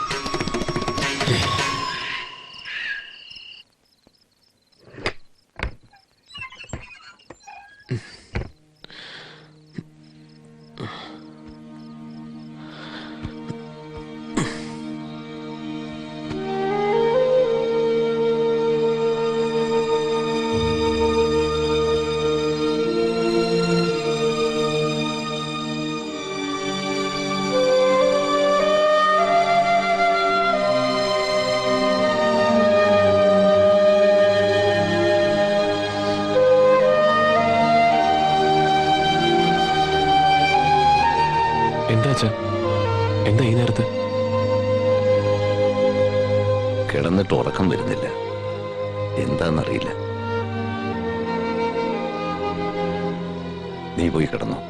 എന്താ അച്ഛാ, എന്താ ഈ നേരത്ത്? കിടന്നിട്ട് ഉറക്കം വരുന്നില്ല, എന്താന്നറിയില്ല. നീ പോയി കിടന്നോ,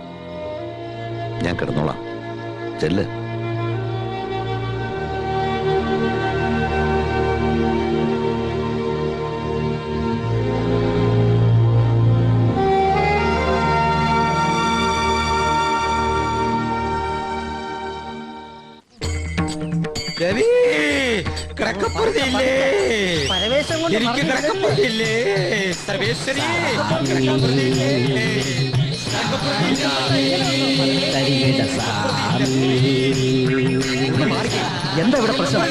ഞാൻ കിടന്നോളാം. ചെല്ല്. കിടക്കപ്പുറതില്ലേ? പരവേശം കൊണ്ട് എനിക്ക് കിടക്കപ്പുറതില്ലേ? സർവേശ്വരി, എന്താ ഇവിടെ പ്രശ്നം?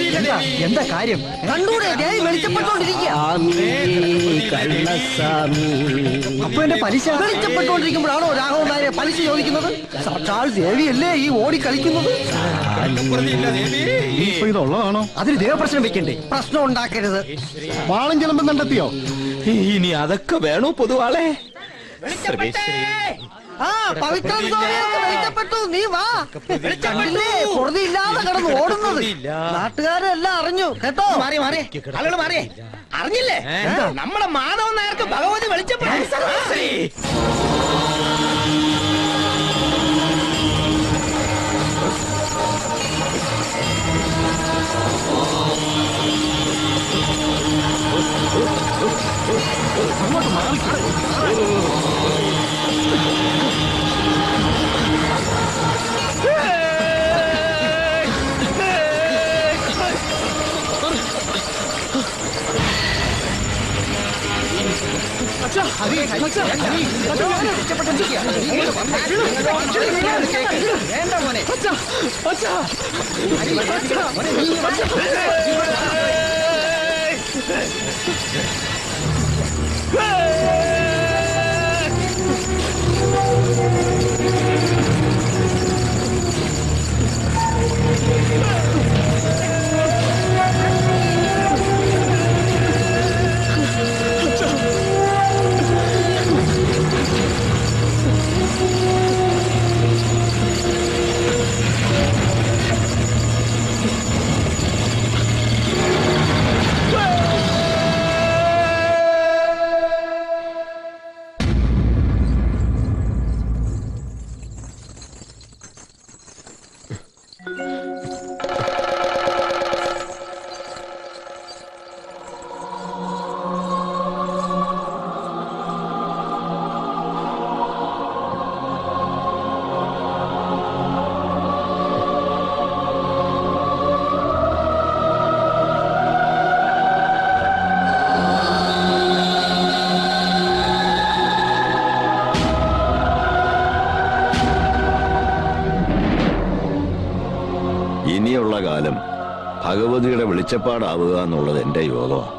എന്താ കാര്യം? കണ്ടൂടെ ദേവി വെളിച്ചപ്പെട്ടോണ്ടിരിക്കുക. അപ്പൊ എന്റെ പലിശ വെളിച്ചപ്പെട്ടോണ്ടിരിക്കുമ്പോഴാണോ രാഘവൻ നായരെ പലിശ ചോദിക്കുന്നത്? സാക്ഷാൽ ദേവിയല്ലേ ഈ ഓടി കളിക്കുന്നത്? ഇപ്പൊ ഇതുള്ളതാണോ? അതിന് ദേവപ്രശ്നം വെക്കണ്ടേ? പ്രശ്നം ഉണ്ടാക്കരുത്. വാളും ചിലമ്പും കണ്ടെത്തിയോ? ഇനി അതൊക്കെ വേണോ പൊതുവാളെ? ആ പവിത്രൻ സ്വാമിയൊക്കെ വെളിച്ചപ്പെട്ടു. നീ വാ. കണ്ടില്ലേ പൊറുതി ഇല്ലാതെ കിടന്ന് ഓടുന്നത്? നാട്ടുകാരെല്ലാം അറിഞ്ഞു കേട്ടോ. മാറി മാറി ആളുകൾ മാറിയേ. അറിഞ്ഞില്ലേ നമ്മുടെ മാധവൻ നായർക്ക് ഭഗവതി വെളിച്ചപ്പെട്ടു. വേണ്ട മോനെ. ഇനിയുള്ള കാലം ഭഗവതിയുടെ വെളിച്ചപ്പാടാവുക എന്നുള്ളത് എന്റെ യോഗമാണ്.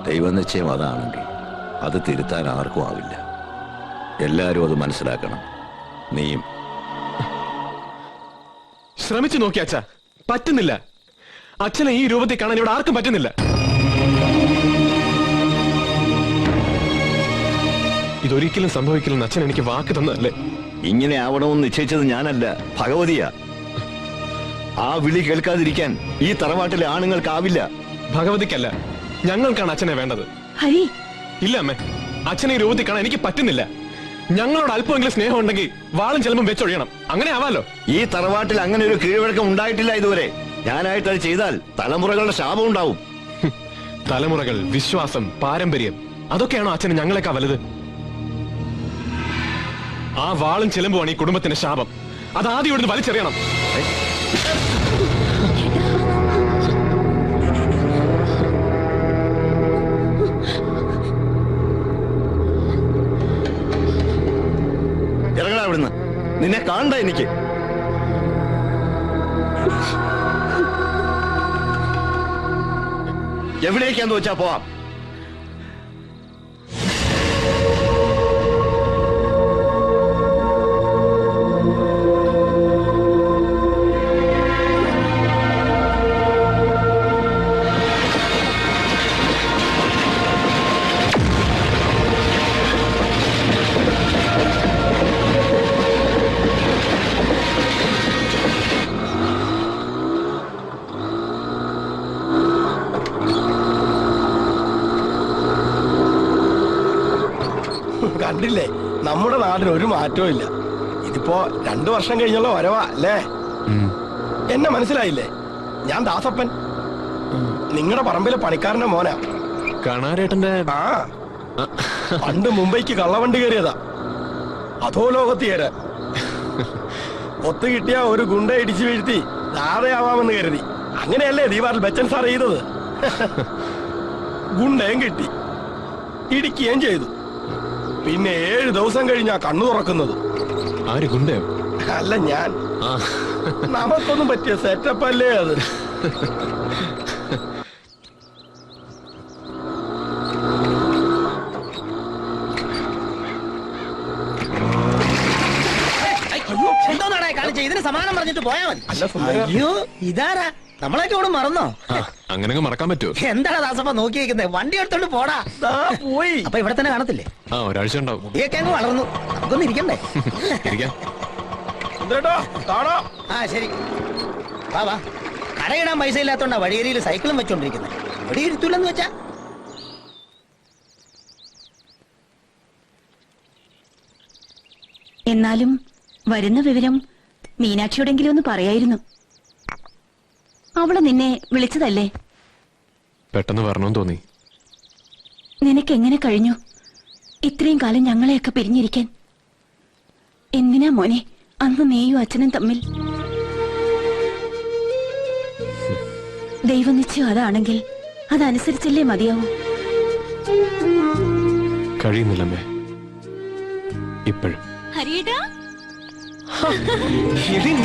ദൈവനിശ്ചയം അതാണെങ്കിൽ അത് തിരുത്താൻ ആർക്കും ആവില്ല. എല്ലാവരും അത് മനസ്സിലാക്കണം. നീയും ശ്രമിച്ചു നോക്കി അച്ഛ, പറ്റുന്നില്ല. അച്ഛനെ ഈ രൂപത്തിൽ കാണാൻ ഇവിടെ ആർക്കും പറ്റുന്നില്ല. ഇതൊരിക്കലും സംഭവിക്കില്ലെന്ന് അച്ഛൻ എനിക്ക് വാക്ക് തന്നതല്ലേ? ഇങ്ങനെ ആവണമെന്ന് നിശ്ചയിച്ചത് ഞാനല്ല, ഭഗവതിയാ. ആ വിളി കേൾക്കാതിരിക്കാൻ ഈ തറവാട്ടിലെ ആണുങ്ങൾക്കാവില്ല. ഭഗവതിക്കല്ല, ഞങ്ങൾക്കാണ് അച്ഛനെ വേണ്ടത്. ഹരി, ഇല്ല അമ്മേ, അച്ഛനെ ഈ രൂപത്തിൽ കാണാൻ എനിക്ക് പറ്റുന്നില്ല. ഞങ്ങളോട് അല്പമെങ്കിലും സ്നേഹം ഉണ്ടെങ്കിൽ വാളും ചെലമ്പും വെച്ചൊഴിയണം. അങ്ങനെ ആവാലോ. ഈ തറവാട്ടിൽ അങ്ങനെ ഒരു കീഴ്വഴക്കം ഉണ്ടായിട്ടില്ല ഇതുവരെ. ഞാനായിട്ട് അത് ചെയ്താൽ തലമുറകളുടെ ശാപം ഉണ്ടാവും. തലമുറകൾ, വിശ്വാസം, പാരമ്പര്യം, അതൊക്കെയാണോ അച്ഛന് ഞങ്ങളെക്കാ വലുത്? ആ വാളും ചെലമ്പുമാണ് ഈ കുടുംബത്തിന്റെ ശാപം. അത് ആദ്യം ഇവിടുന്ന് വലിച്ചെറിയണം. ഇറങ്ങടാ ഇവിടുന്ന്. നിന്നെ കാണണ്ട എനിക്ക്. എവിടേക്കാന്ന് വെച്ചാ പോവാം. കണ്ടില്ലേ, നമ്മുടെ നാടിന് ഒരു മാറ്റവും ഇല്ല. ഇതിപ്പോ 2 വർഷം കഴിഞ്ഞുള്ള വരവാ അല്ലേ? എന്നെ മനസ്സിലായില്ലേ? ഞാൻ ദാസപ്പൻ, നിങ്ങളുടെ പറമ്പിലെ പണിക്കാരന്റെ മോനാ. കാണാരേട്ടന്റെ ആ, പണ്ട് മുംബൈക്ക് കള്ളവണ്ടി കയറിയതാ, അതോ ലോകത്ത് കയറാൻ. ഒത്തു കിട്ടിയ ഒരു ഗുണ്ട ഇടിച്ചു വീഴ്ത്തി ധാരയാവാമെന്ന് കരുതി. അങ്ങനെയല്ലേ ദീപാറിൽ ബച്ചൻ സാർ ചെയ്തത്? ഗുണ്ടയും കിട്ടി, ഇടിക്കുകയും ചെയ്തു. പിന്നെ 7 ദിവസം കഴിഞ്ഞാ കണ്ണു തുറക്കുന്നത്. ആര്, ഗുണ്ടയോ? അല്ല, ഞാൻ. നമുക്കൊന്നും പറ്റിയ സെറ്റപ്പ് അല്ലേ അത്? എന്തോന്നാടാ കാണിച്ച? ഇതിന് സമാനം പറഞ്ഞിട്ട് പോയാ മതി. അയ്യോ, ഇതാരാ? നമ്മളൊക്കെ ഇവിടെ മറന്നോ? അങ്ങനെ മറക്കാൻ പറ്റുമോ? എന്താണ് ദാസപ്പ നോക്കി വെക്കുന്നത്? വണ്ടി എടുത്തോണ്ട് പോടാ. പോയി. അപ്പൊ ഇവിടെ തന്നെ കാണത്തില്ലേ? ആ, ഒരാഴ്ച ഉണ്ടാവും. മുടിയൊക്കെ അങ്ങ് വളർന്നു, നമുക്കൊന്നും ഇരിക്കണ്ടേ? ഇരിക്കാം. ആ, ശരി. വാ വാ. കടയിടാൻ പൈസ ഇല്ലാത്തോണ്ടാ വഴിയേരിയിൽ സൈക്കിളും വെച്ചോണ്ടിരിക്കുന്നത്. ഇവിടെ ഇരുത്തൂലെന്ന് വെച്ചാ. എന്നാലും വരുന്ന വിവരം മീനാക്ഷിയോടെങ്കിലും ഒന്ന് പറയായിരുന്നു. അവള് നിന്നെ വിളിച്ചതല്ലേ? പെട്ടെന്ന് വരണമെന്ന് തോന്നി. നിനക്ക് എങ്ങനെ കഴിഞ്ഞു ഇത്രയും കാലം ഞങ്ങളെയൊക്കെ പിരിഞ്ഞിരിക്കാൻ? എന്തിനാ മോനെ അന്ന് നീയും അച്ഛനും തമ്മിൽ? ദൈവനിശ്ചയം അതാണെങ്കിൽ അതനുസരിച്ചല്ലേ മതിയാവൂ. കഴിയുന്നില്ലമ്മേ ഇപ്പോഴും. ഹരിയേട്ടാ,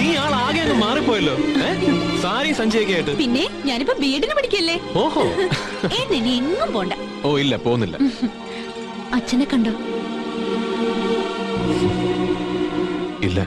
നീ ആളാകെ അങ്ങ് മാറിപ്പോയല്ലോ. സാരി സഞ്ചയൊക്കെ ആയിട്ട്. പിന്നെ ഞാനിപ്പോ ബിഎഡിന് പഠിക്കല്ലേ. ഓഹോ. എന്നെ എങ്ങും പോണ്ട. ഓ ഇല്ല, പോകുന്നില്ല. അച്ഛനെ കണ്ടോ? ഇല്ല.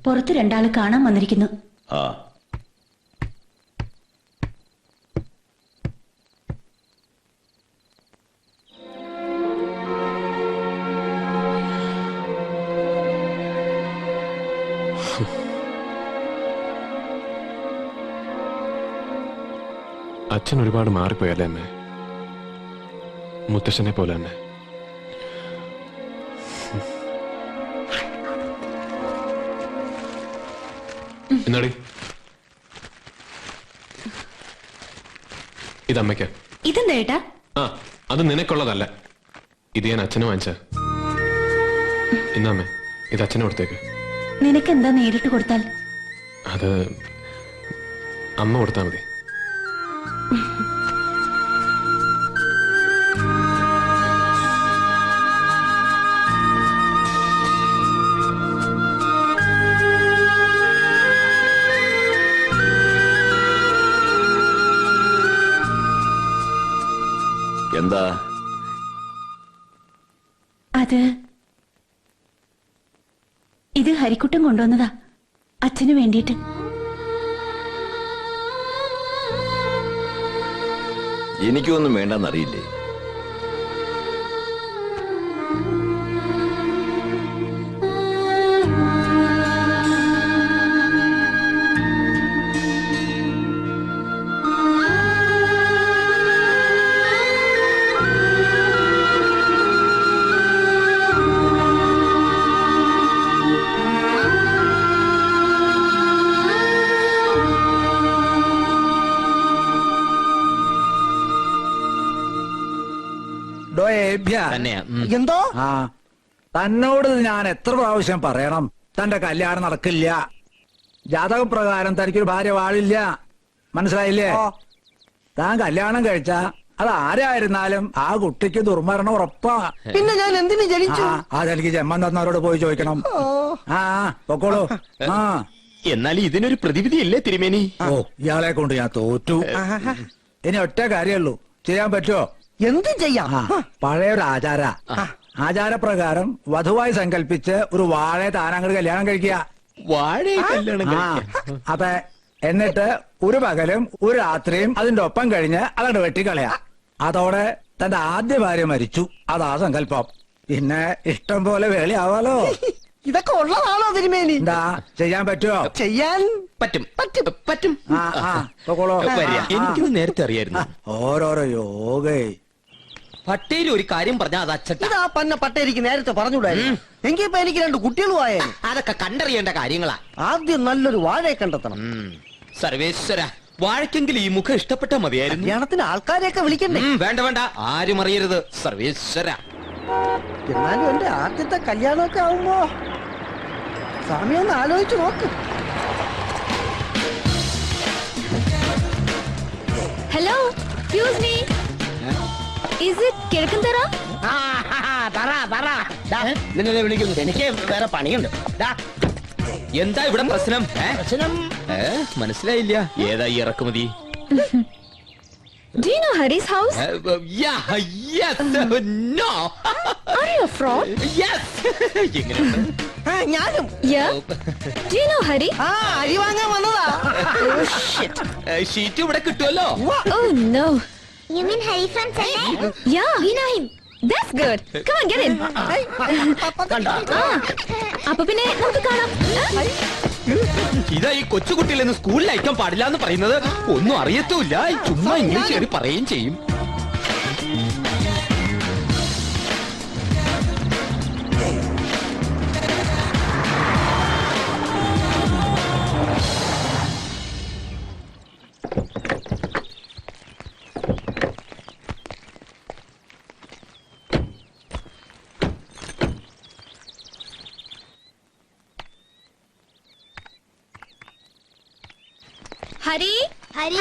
പുറത്ത് 2 ആള് കാണാൻ വന്നിരിക്കുന്നു. ആ, അച്ഛൻ ഒരുപാട് മാറിപ്പോയല്ലേ അമ്മേ? മുത്തശ്ശനെ പോലെ തന്നെ. എന്നാടി ഇതമ്മയ്ക്ക. ഇതെന്താ ഏട്ടാ? ആ, അത് നിനക്കുള്ളതല്ല. ഇത് ഞാൻ അച്ഛന് വാങ്ങിച്ച. ഇന്നമ്മേ, ഇത് അച്ഛന് കൊടുത്തേക്ക്. നിനക്കെന്താ നേരിട്ട് കൊടുത്താൽ? അത് അമ്മ കൊടുത്താൽ മതി. എന്താ? അത് ഇത് ഹരിക്കുട്ടൻ കൊണ്ടുവന്നതാ അച്ഛന് വേണ്ടിയിട്ട്. എനിക്കൊന്നും വേണ്ടെന്നറിയില്ലേ? തന്നെയാ. എന്തോ ആ തന്നോട് ഞാൻ എത്ര പ്രാവശ്യം പറയണം തന്റെ കല്യാണം നടക്കില്ല, ജാതകപ്രകാരം തനിക്കൊരു ഭാര്യ വാഴില്ല, മനസ്സിലായില്ലേ? താൻ കല്യാണം കഴിച്ച അത് ആരായിരുന്നാലും ആ കുട്ടിക്ക് ദുർമരണം ഉറപ്പാ. പിന്നെ ഞാൻ എന്തിനു ജനിച്ചു? അതെനിക്ക് ജന്മം തന്നവരോട് പോയി ചോദിക്കണം. ആ പൊക്കോളൂ. ആ എന്നാൽ ഇതിനൊരു പ്രതിവിധിയല്ലേ തിരുമേനി? ഓ ഇയാളെ കൊണ്ട് ഞാൻ തോറ്റു. ഇനി ഒറ്റ കാര്യമുള്ളൂ, ചെയ്യാൻ പറ്റുമോ? എന്ത് ചെയ്യാം? പഴയൊരു ആചാരപ്രകാരം വധുവായി സങ്കല്പിച്ച് ഒരു വാഴയെ താനങ്ങോട്ട് കല്യാണം കഴിക്കുക. വാഴയെ കല്യാണം ആ അതെ, എന്നിട്ട് ഒരു പകലും ഒരു രാത്രിയും അതിന്റെ ഒപ്പം കഴിഞ്ഞ് അതങ്ങോട്ട് വെട്ടിക്കളയാ. അതോടെ തന്റെ ആദ്യ ഭാര്യ മരിച്ചു, അതാ സങ്കല്പം. പിന്നെ ഇഷ്ടം പോലെ വേളിയാവാലോ. ഇതൊക്കെ ഉള്ളതാണോ തിരുമേനി? എന്താ ചെയ്യാൻ പറ്റുമോ? ചെയ്യാൻ പറ്റും പറ്റും പറ്റും. പൊക്കോളൂ. എനിക്കിത് നേരത്തെ അറിയായിരുന്നു. ഓരോരോ യോഗേ. പട്ടേല് ഒരു കാര്യം പറഞ്ഞാൽ അത് അച്ഛൻ ഇതാ പന്ന പട്ടേരിക്ക് നേരത്തെ പറഞ്ഞുകൂടായിരുന്നു. എങ്കിപ്പോ എനിക്ക് 2 കുട്ടികളും ആയേ. അതൊക്കെ കണ്ടറിയേണ്ട കാര്യങ്ങളാ. ആദ്യം നല്ലൊരു വാഴയെ കണ്ടെത്തണം. സർവേശ്വര, വാഴക്കെങ്കിൽ ഈ മുഖം ഇഷ്ടപ്പെട്ടാ മതിയായിരുന്നു. കല്യാണത്തിന് ആൾക്കാരെയൊക്കെ വിളിക്കണ്ടേ? വേണ്ട വേണ്ട, ആരും അറിയരുത്. സർവേശ്വര, എന്നാലും എന്റെ ആദ്യത്തെ കല്യാണമൊക്കെ ആവുമ്പോ സ്വാമി ഒന്ന് ആലോചിച്ചു നോക്ക്. Hello, excuse me, is it Kizhakkanthara? നിന്നെ വിളിക്കുന്നു, എനിക്ക് വേറെ പണിയുണ്ട്. എന്താ ഇവിടെ പ്രശ്നം? മനസ്സിലായില്ല. ഏതാ ഈ ഇറക്കുമതി? Do you know Hari's house? Yes. No. Are you a fraud? Yes. ഞാനും. Yeah. Do you know Hari? അരി വാങ്ങാൻ വന്നതാ. Oh shit. ഷീറ്റ് ഇവിടെ കിട്ടുമല്ലോ. Oh no. You mean Hari from Chennai? Yeah. We know him. That's good. Come on, get in. അപ്പൊ പിന്നെ നമുക്ക് കാണാം. ഇതാ ഈ കൊച്ചുകുട്ടികളൊന്നും സ്കൂളിൽ അയക്കാൻ പാടില്ല എന്ന് പറയുന്നത്. ഒന്നും അറിയത്തുമില്ല, ചുമ്മാ ഇംഗ്ലീഷ് കയറി പറയുകയും ചെയ്യും. ഹരി, ഹരി,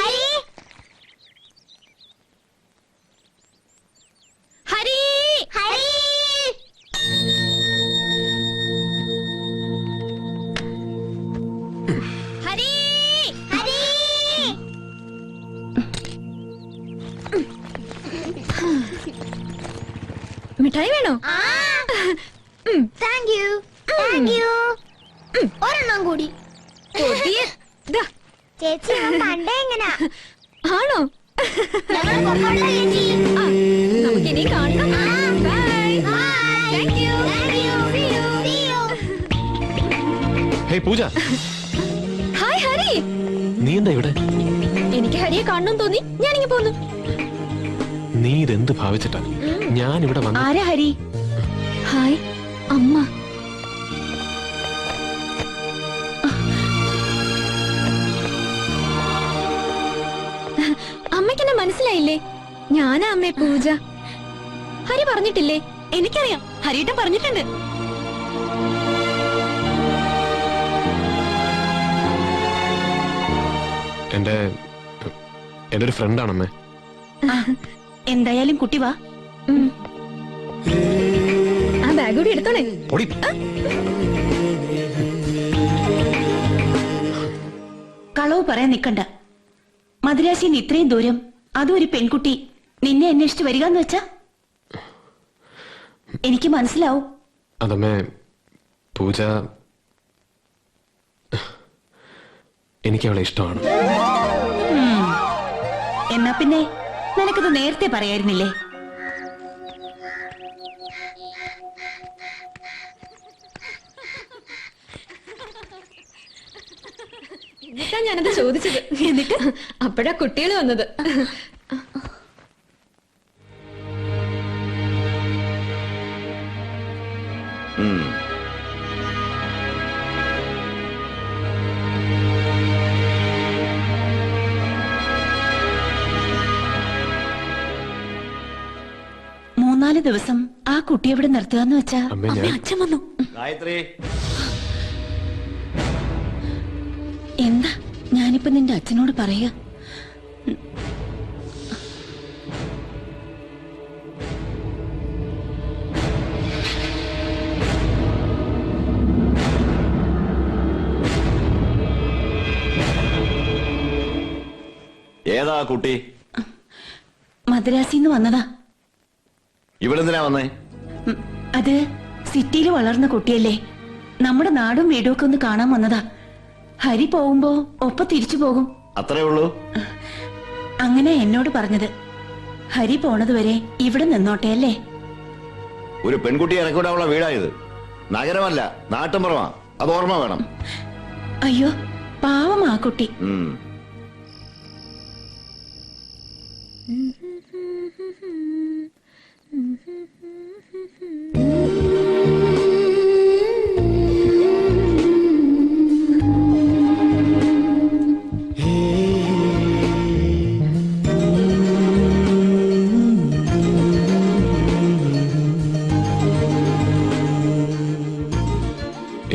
ഹരി, ഹരി. ഹരി, ഹരി. മിഠായി വേണോ? Thank you, thank U. ഒരെണ്ണം കൂടി. ദാ. ചേച്ചി പണ്ടേ എങ്ങനാ? ആണോ? ഞങ്ങൾ പൊക്കോട്ടെ ചേച്ചി. നമുക്കിനി കാണണം. Bye. Thank you, thank you. See you, see you. Hey Pooja, hi Hari. നീ എന്താ ഇവിടെ? എനിക്ക് ഹരിയെ കാണണം തോന്നി ഞാനിങ്ങി പോന്നു. നീ ഇതെന്ത് ഭാവിച്ചിട്ടാ ഞാൻ ഇവിടെ വന്ന? ആരാ ഹരി? ഹായ് അമ്മ. അമ്മയ്ക്കെന്നെ മനസ്സിലായില്ലേ? ഞാനാ അമ്മേ പൂജ. ഹരി പറഞ്ഞിട്ടില്ലേ? എനിക്കറിയാം, ഹരിയേട്ടൻ പറഞ്ഞിട്ടുണ്ട്. എന്റെ ഒരു ഫ്രണ്ടാണമ്മേ. എന്തായാലും കുട്ടി വാ. ആ ബാഗ് കൂടി എടുത്തോളേ. കളവ് പറയാൻ നിക്കണ്ട. മദിരാശിന്ന് ഇത്രയും ദൂരം, അതും ഒരു പെൺകുട്ടി നിന്നെ അന്വേഷിച്ച് വരികന്ന് വെച്ചാ എനിക്ക് മനസ്സിലാവും. അതമ്മേ, പൂജ എനിക്ക് അവളെ ഇഷ്ടമാണ്. എന്നാ പിന്നെ നിനക്കത് നേരത്തെ പറയായിരുന്നില്ലേ? എന്നിട്ടാ ഞാനത് ചോദിച്ചത്. എന്നിട്ട് അപ്പോഴാ കുട്ടികൾ വന്നത്. മൂന്നാല് ദിവസം ആ കുട്ടി എവിടെ നിർത്തുകയെന്ന് വെച്ചാ അമ്മേ, ഞാൻ അച്ഛൻ വന്നു. ഗായത്രി, എന്താ ഞാനിപ്പോ നിന്റെ അച്ഛനോട് പറയുക? ഏതാ കുട്ടി? മദ്രാസിന്ന് വന്നതാ. ഇവിടെന്തിനാ വന്നേ? അത് സിറ്റിയിൽ വളർന്ന കുട്ടിയല്ലേ, നമ്മുടെ നാടും വീടും ഒക്കെ ഒന്ന് കാണാൻ വന്നതാ. ഹരി പോകുമ്പോ ഒപ്പം തിരിച്ചു പോകും. അത്രേ ഉള്ളൂ? അങ്ങനെ എന്നോട് പറഞ്ഞത്. ഹരി പോണതുവരെ ഇവിടെ നിന്നോട്ടെ അല്ലേ? ഒരു പെൺകുട്ടി ഇറക്കിവിടാനുള്ള വീടായത്. നഗരമല്ല, നാട്ടുമ്പുറമാ. അത് ഓർമ്മ വേണം. അയ്യോ പാവം ആ കുട്ടി.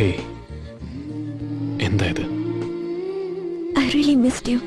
ഏയ്, എന്താ ഇത്? I really missed you.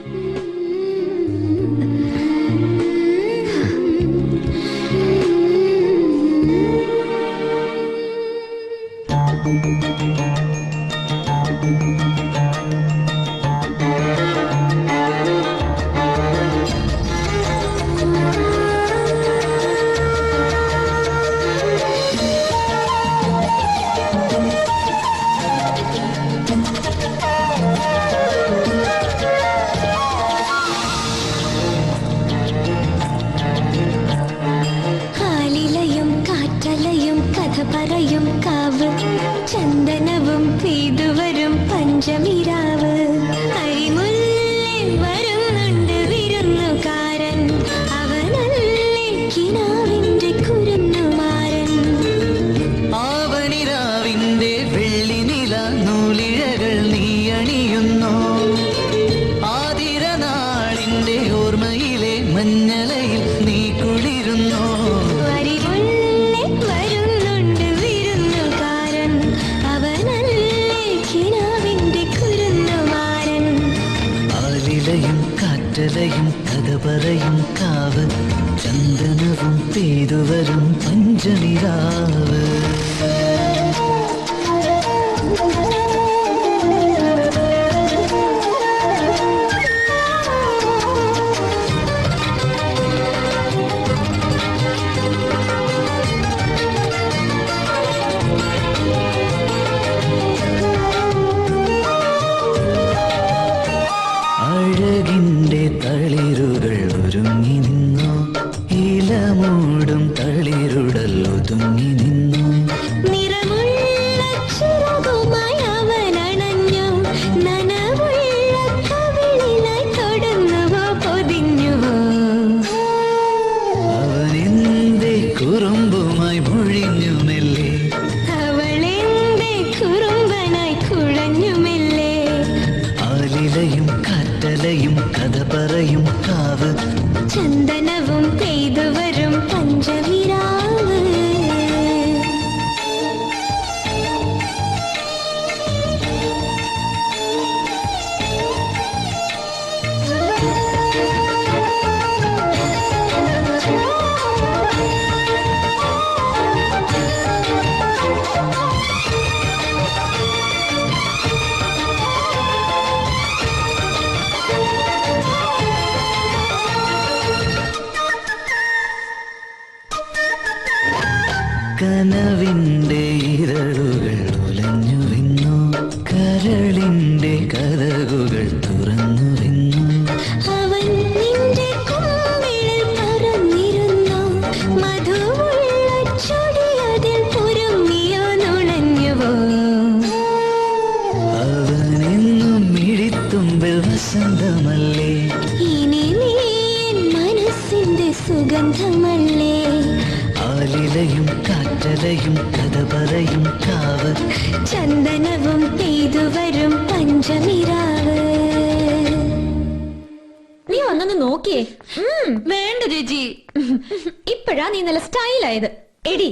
പറയും കാവ് ചന്ദനവും പെയ്തുവരും പഞ്ചമിരാവ് അരിമുല്ലിൽ വരുന്നുണ്ട് വിരുന്നുകാരൻ അവനല്ലേ കിനാവിന്റെ കുരുന്നുമാരൻ ആവണിരാവിന്റെ വെള്ളിനില നൂലിഴകൾ നീ അണിയുന്നു ആതിരനാളിന്റെ ഓർമ്മയിലെ മഞ്ഞലയിൽ നീ കുളിരുന്നു കാറ്റലയും കഥ പറയും കാവ് ചന്ദനവും പെയ്തുവരും പഞ്ചമിരാവ് അഴകിന്റെ തളിരുകൾ ഒരുങ്ങി നിന്നു ഇലമൂടും തളിരുടൽ ഒതുങ്ങി നിന്നു നീ കാലിലയും കാവ് ചന്ദനവും പെയ്തു വരും പഞ്ചമിരാവ്. കനവിന്റെ ഇരളുകൾ ഉലഞ്ഞു വിന്നു കരളിന്റെ കഥകുകൾ തുറന്നു വിന്നു അവൻ നിന്റെ കുമ്പിളിൽ പറന്നിരുന്നു മധുവുള്ള ചൊടിയതിൽ പുരുങ്ങിയോ നുണഞ്ഞുവോ. അവനെന്നും മിഴിത്തുമ്പിൽ വസന്തമല്ലേ ഇനി നീ എൻ മനസ്സിന്റെ സുഗന്ധമല്ലേ. ആലിലയും കാറ്റലയും കഥ പറയും കാവ് ചന്ദനവും പെയ്തു വരും പഞ്ചമിരാവ്. നീ വന്നൊന്ന് നോക്കിയേ. വേണ്ട ചേച്ചി, ഇപ്പഴാ നീ നല്ല സ്റ്റൈലായത്. എടി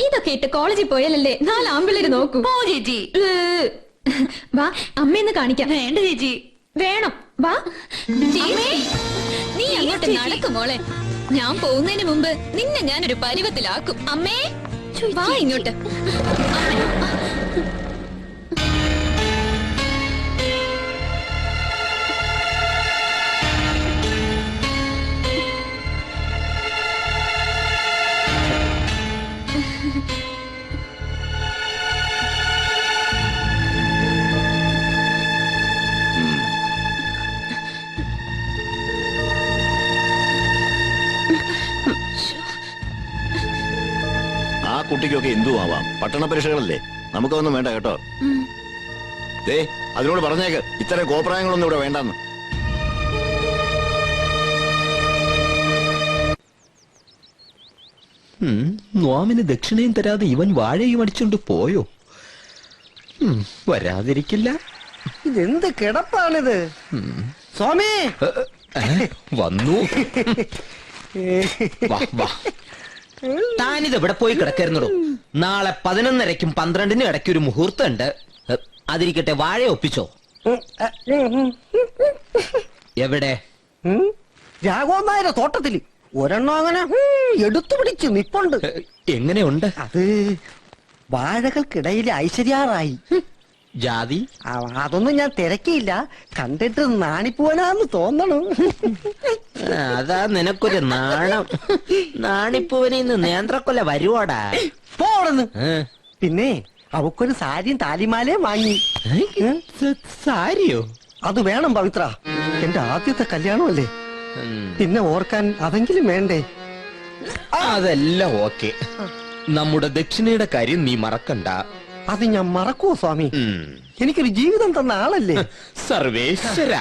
ഇതൊക്കെ ഇട്ട് കോളേജിൽ പോയാലല്ലേ 4 ആമ്പിള്ളേര് നോക്കൂ. പോ ചേച്ചി. വാ അമ്മയെന്ന് കാണിക്കാം. വേണ്ട ചേച്ചി. വേണം വാ. നീ അങ്ങോട്ട് നടക്കും മോളെ. ഞാൻ പോകുന്നതിന് മുമ്പ് നിന്നെ ഞാനൊരു പരുവത്തിലാക്കും. അമ്മേ വാ ഇങ്ങോട്ട്. ആ കുട്ടിക്കൊക്കെ എന്തും ആവാം, പട്ടണ പരീക്ഷകളല്ലേ, നമുക്കൊന്നും വേണ്ട കേട്ടോ. ദേ അതിനോട് പറഞ്ഞേക്ക് ഇത്തരം കോപ്രായങ്ങളൊന്നും ഇവിടെ വേണ്ടെന്ന്. നോമിന് ദക്ഷിണയും തരാതെ ഇവൻ വാഴയും അടിച്ചോണ്ട് പോയോ? വരാതിരിക്കില്ല. ഇതെന്ത് കിടപ്പാണിത് സ്വാമി? വന്നു. വാ വാ. താനിത് എവിടെ പോയി കിടക്കരുന്നടോ? നാളെ 11:30ക്കും 12നും ഇടയ്ക്ക് ഒരു മുഹൂർത്തം ഉണ്ട്. അതിരിക്കട്ടെ, വാഴ ഒപ്പിച്ചോ? എവിടെ? രാഘവനായരുടെ തോട്ടത്തില് ഒരെണ്ണം അങ്ങനെ എടുത്തു പിടിച്ച് നിപ്പുണ്ട്. എങ്ങനെയുണ്ട്? അത് വാഴകൾക്കിടയിൽ ഐശ്വര്യാറായി. ജാതി അതൊന്നും ഞാൻ തിരക്കിയില്ല, കണ്ടിട്ട് നാണിപ്പോനാന്ന് തോന്നണു. അതാ നിനക്കൊരു നാണം. നാണിപ്പൂവനിന്ന് നേന്ത്രക്കൊല വരുവാടാ. പോണെന്ന്. പിന്നെ അവക്കൊരു സാരിയും താലിമാലയും വാങ്ങി. സാരിയോ? അത് വേണം പവിത്ര, എന്റെ ആദ്യത്തെ കല്യാണമല്ലേ, പിന്നെ ഓർക്കാൻ അതെങ്കിലും വേണ്ടേ? അതെല്ലാം ഓക്കെ. നമ്മുടെ ദക്ഷിണയുടെ കാര്യം നീ മറക്കണ്ട. അത് ഞാൻ മറക്കുവോ സ്വാമി? എനിക്കൊരു ജീവിതം തന്ന ആളല്ലേ. സർവേശ്വര.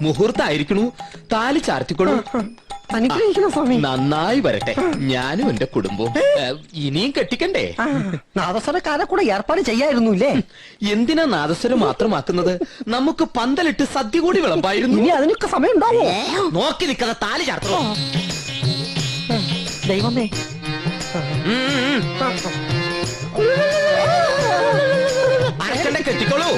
മുഹൂർത്തായിരിക്കണു. താലി ചാർത്തിക്കൊള്ളു. അനുഗ്രഹിക്കണം സ്വാമി. നന്നായി വരട്ടെ. ഞാനും എന്റെ കുടുംബവും. ഇനിയും കെട്ടിക്കണ്ടേ? നാദസ്വരക്കാരെ കൂടെ ഏർപ്പാട് ചെയ്യായിരുന്നുല്ലേ? എന്തിനാ നാദസ്വരം മാത്രമാക്കുന്നത്? നമുക്ക് പന്തലിട്ട് സദ്യ കൂടി വിളമ്പായിരുന്നു. ഇനി അതിനൊക്കെ സമയം ഉണ്ടാവോ? നോക്കി നിൽക്കാതെ താലി ചാർത്തോ. ദൈവമേ. അരക്കണ്ട, കെട്ടിക്കോളൂ.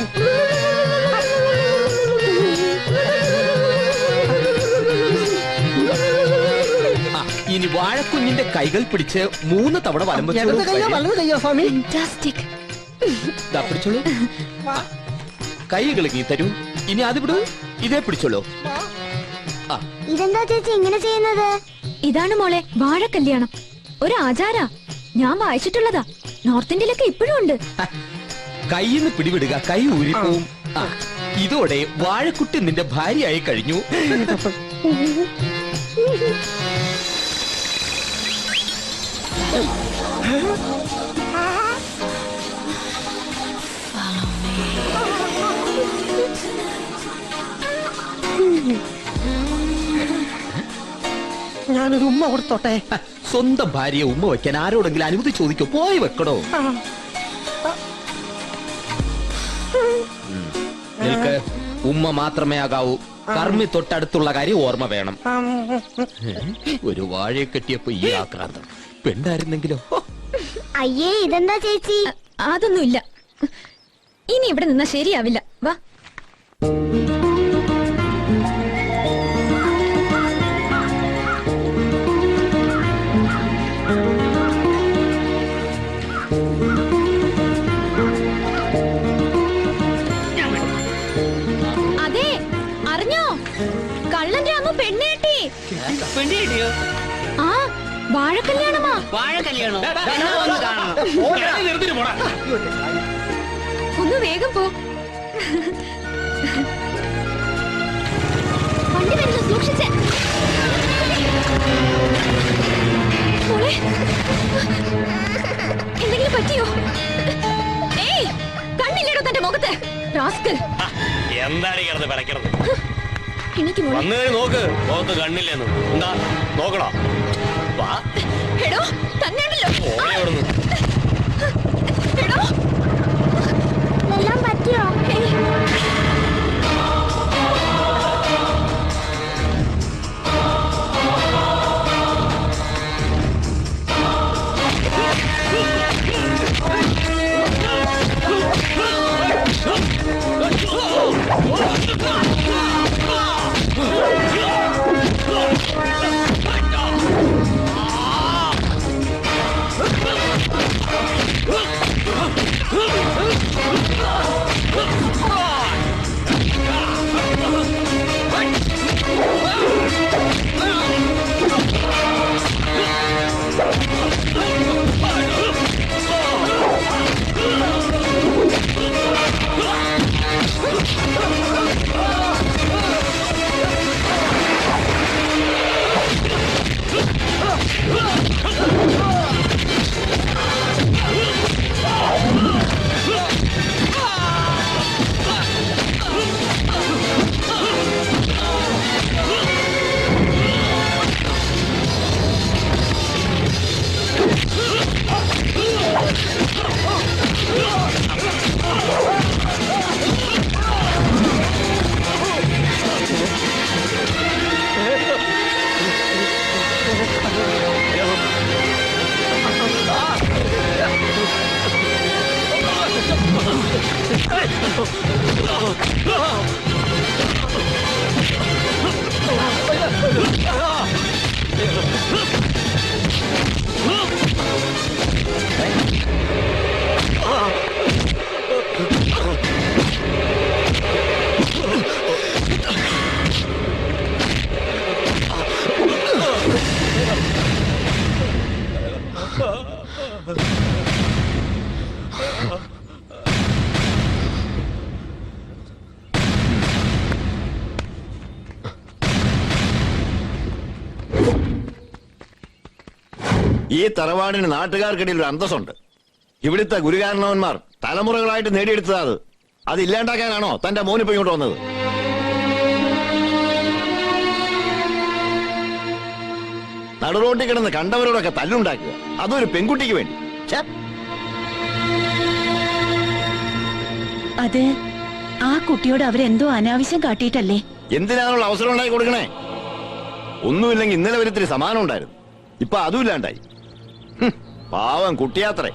ഇനി വാഴക്കുഞ്ഞിന്റെ കൈകൾ പിടിച്ച് 3 തവണ വലം ഇടത് കയ്യോ വലത് കയ്യോ സ്വാമി? പിടിച്ചോളൂ. കൈകൾ നീ തരൂ. ഇനി അത് വിടൂ. ഇതേ പിടിച്ചോളൂ. ഇതെന്താ ചേച്ചി ഇങ്ങനെ ചെയ്യുന്നത്? ഇതാണ് മോളെ വാഴ കല്യാണം. ഒരു ആചാരാ, ഞാൻ വായിച്ചിട്ടുള്ളതാ. നോർത്ത് ഇന്ത്യയിലൊക്കെ ഇപ്പോഴും ഉണ്ട്. കൈന്ന് പിടിവിടുക, കൈ ഊരിപ്പോവും. ഇതോടെ വാഴക്കുട്ടി നിന്റെ ഭാര്യയായി കഴിഞ്ഞു. ഞാനൊരു ഉമ്മ കൊടുത്തോട്ടെ. സ്വന്തം ഭാര്യയെ ഉമ്മ വെക്കാൻ ആരോടെങ്കിലും അനുമതി ചോദിക്കോ? പോയി വെക്കടോ. നിൽക്ക്. ഉമ്മ മാത്രമേ ആകാവൂ. കർമ്മി തൊട്ടടുത്തുള്ള കാര്യം ഓർമ്മ വേണം. ഒരു വാഴയെ കെട്ടിയപ്പോ ഈ ആക്രാന്തം. പെണ്ണായിരുന്നെങ്കിലോ? അയ്യേ ഇതെന്താ ചേച്ചി? അതൊന്നുമില്ല. ഇനി ഇവിടെ നിന്നാ ശരിയാവില്ല. വാ. അതെ, അറിഞ്ഞോ? കള്ളന്റെ അമ്മ പെണ്ണ് കെട്ടി. ആ, വാഴക്കല്യാണമാ. ഒന്ന് വേഗം പോ. വണ്ടി വരുന്നു, സൂക്ഷിച്ച്. മോളെ, എന്തെങ്കിലും പറ്റിയോ? ഏയ്, കണ്ണില്ലേടോ തന്റെ മുഖത്ത്? റാസ്കൽ. എന്താണ് കിടന്ന് പിടയ്ക്കണത്? എനിക്ക് മോളെ. വന്നു നോക്ക്, മുഖത്ത് കണ്ണില്ലെന്ന്. എന്താ നോക്കണോ? എടോ, തന്നെയാണല്ലോ. എടോ, എല്ലാം പറ്റിയോ? ഈ തറവാടിന് നാട്ടുകാർക്കിടയിൽ ഒരു അന്തസ്സുണ്ട്. ഇവിടുത്തെ ഗുരുകാരണവന്മാർ തലമുറകളായിട്ട് നേടിയെടുത്തത് അത്. അതില്ലാണ്ടാക്കാനാണോ തന്റെ മോനിപ്പോ ഇങ്ങോട്ട് വന്നത്? നടുറോട്ടിൽ കിടന്ന് കണ്ടവരോടൊക്കെ തല്ലുണ്ടാക്കുക, അതൊരു പെൺകുട്ടിക്ക് വേണ്ടി. അത് ആ കുട്ടിയോട് അവരെന്തോ അനാവശ്യം കാട്ടിയിട്ടല്ലേ? എന്തിനാണുള്ള അവസരം ഉണ്ടായി കൊടുക്കണേ? ഒന്നുമില്ലെങ്കിൽ ഇന്നലെ വരെ സമാനം ഉണ്ടായിരുന്നു, ഇപ്പൊ അതും ഇല്ലാണ്ടായി. പാവം കുട്ടിയാത്രേ.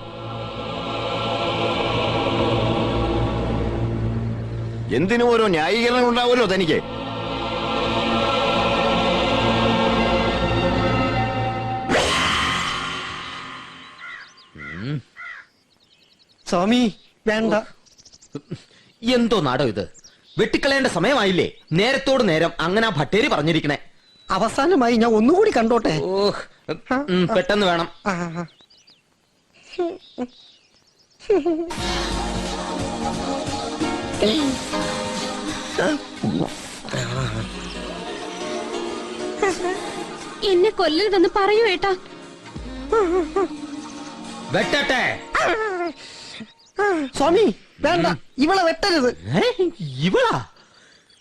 എന്തിനും ഓരോ ന്യായീകരണം ഉണ്ടാവുമല്ലോ തനിക്ക്. സ്വാമി വേണ്ട. എന്തോ നാടോ ഇത്? വെട്ടിക്കളയേണ്ട സമയമായില്ലേ? നേരത്തോട് നേരം അങ്ങനെ ആ ഭട്ടേരി പറഞ്ഞിരിക്കണേ. അവസാനമായി ഞാൻ ഒന്നുകൂടി കണ്ടോട്ടെ. ഓഹ്, പെട്ടെന്ന് വേണം. എന്നെ കൊല്ലരുതെന്ന് പറയൂ ഏട്ടാ. വെട്ടട്ടെ? സ്വാമി വേണ്ട, ഇവളെ വെട്ടരുത്. ഇവളാ?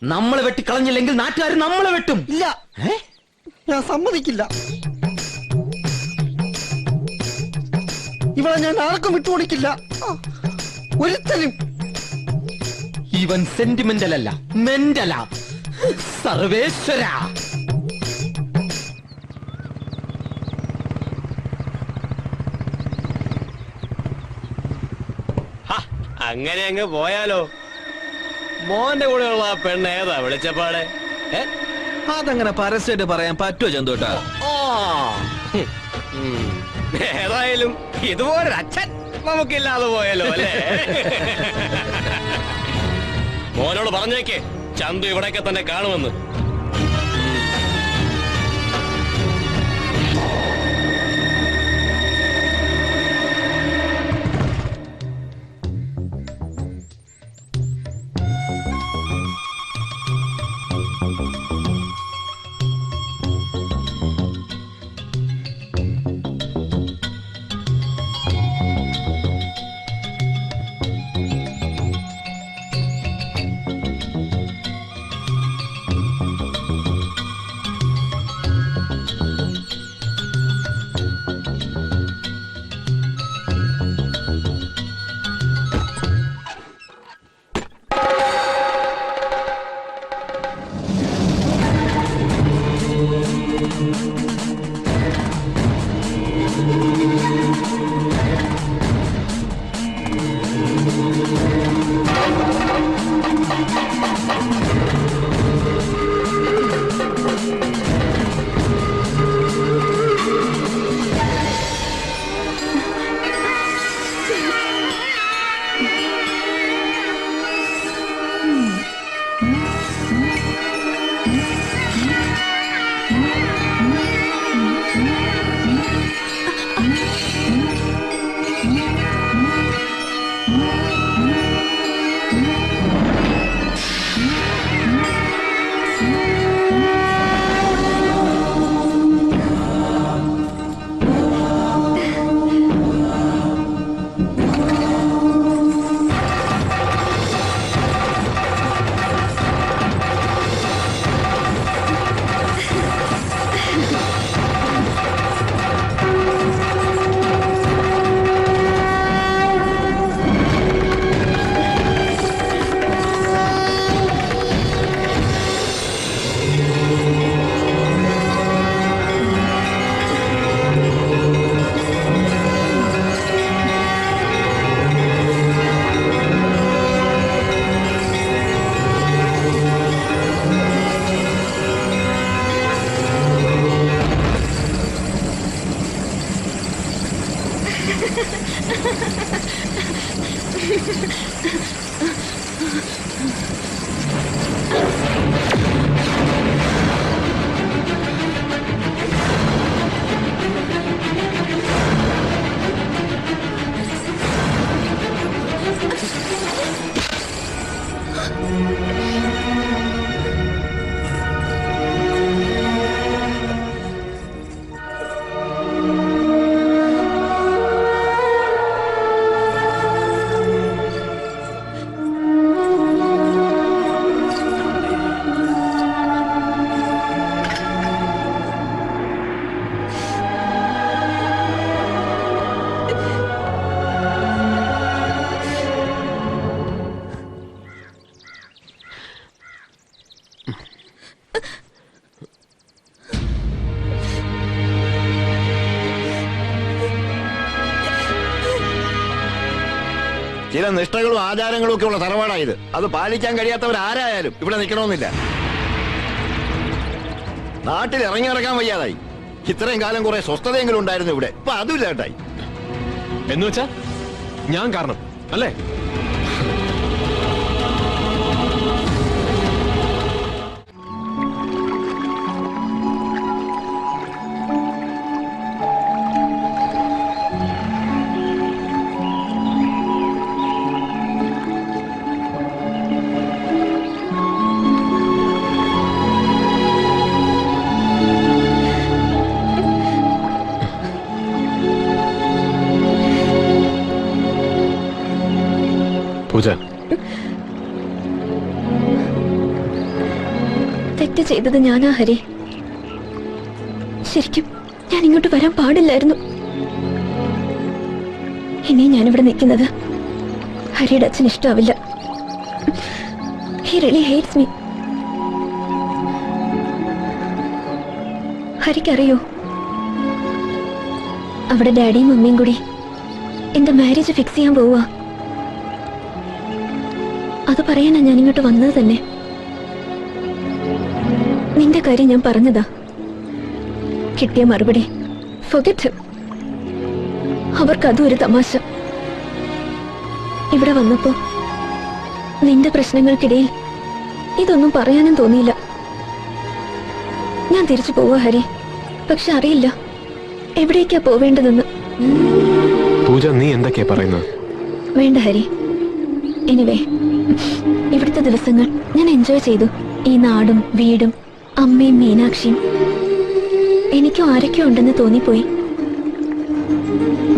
നമ്മളെ വെട്ടിക്കളഞ്ഞില്ലെങ്കിൽ നാട്ടുകാർ നമ്മളെ വെട്ടും. ഇല്ല, ഞാൻ സമ്മതിക്കില്ല. ഇവിടെ ഞാൻ ആർക്കും വിട്ടുകൊടുക്കില്ല, ഒരുത്തനും. ഇവൻ സെന്റിമെന്റൽ അല്ല, മെന്റല. സർവേശ്വര, അങ്ങനെ അങ്ങ് പോയാലോ? മോന്റെ കൂടെയുള്ള ആ പെണ്ണ് ഏതാ വിളിച്ചപ്പാടെ? അതങ്ങനെ പരസ്യമായിട്ട് പറയാൻ പറ്റുമോ ചന്തോട്ടാ? ഏതായാലും ഇതുപോലൊരു അച്ഛൻ നമുക്കില്ലാതെ പോയല്ലോ അല്ലേ? മോനോട് പറഞ്ഞേക്കേ ചന്തു ഇവിടെയൊക്കെ തന്നെ കാണുമെന്ന്. ചില നിഷ്ഠകളും ആചാരങ്ങളും ഒക്കെ ഉള്ള തറവാടായത്. അത് പാലിക്കാൻ കഴിയാത്തവരാരായാലും ഇവിടെ നിൽക്കണമെന്നില്ല. നാട്ടിൽ ഇറങ്ങിയിറങ്ങാൻ വയ്യാതായി. ഇത്രയും കാലം കുറെ സ്വസ്ഥതയെങ്കിലും ഉണ്ടായിരുന്നു ഇവിടെ, ഇപ്പൊ അതുമില്ല കേട്ടായി. എന്ന് വെച്ചാ ഞാൻ കാരണം അല്ലേ? പൂജ, തെറ്റ് ചെയ്തത് ഞാനാ ഹരി. ശരിക്കും ഞാൻ ഇങ്ങോട്ട് വരാൻ പാടില്ലായിരുന്നു. ഇനി ഞാനിവിടെ നിൽക്കുന്നത് ഹരിയുടെ അച്ഛന് ഇഷ്ടാവില്ല. He really hates me. ഹരിക്കറിയോ, അവിടെ ഡാഡിയും മമ്മിയും കൂടി എന്റെ മാരേജ് ഫിക്സ് ചെയ്യാൻ പോവുക. അത് പറയാനാ ഞാൻ ഇങ്ങോട്ട് വന്നത് തന്നെ. നിന്റെ കാര്യം ഞാൻ പറഞ്ഞതാ. കിട്ടിയ മറുപടി forget him. അവർക്ക് അതും ഒരു തമാശ. ഇവിടെ വന്നപ്പോ നിന്റെ പ്രശ്നങ്ങൾക്കിടയിൽ ഇതൊന്നും പറയാനും തോന്നിയില്ല. ഞാൻ തിരിച്ചു പോവാ ഹരി. പക്ഷെ അറിയില്ല എവിടേക്കാ പോവേണ്ടതെന്ന്. പൂജ, നീ എന്തൊക്കെയാ പറയുന്നത്? വേണ്ട ഹരി. എനിവേ, ഇവിടുത്തെ ദിവസങ്ങൾ ഞാൻ എൻജോയ് ചെയ്തു. ഈ നാടും വീടും അമ്മയും മീനാക്ഷിയും. എനിക്കും ആരൊക്കെയോ ഉണ്ടെന്ന് തോന്നിപ്പോയി.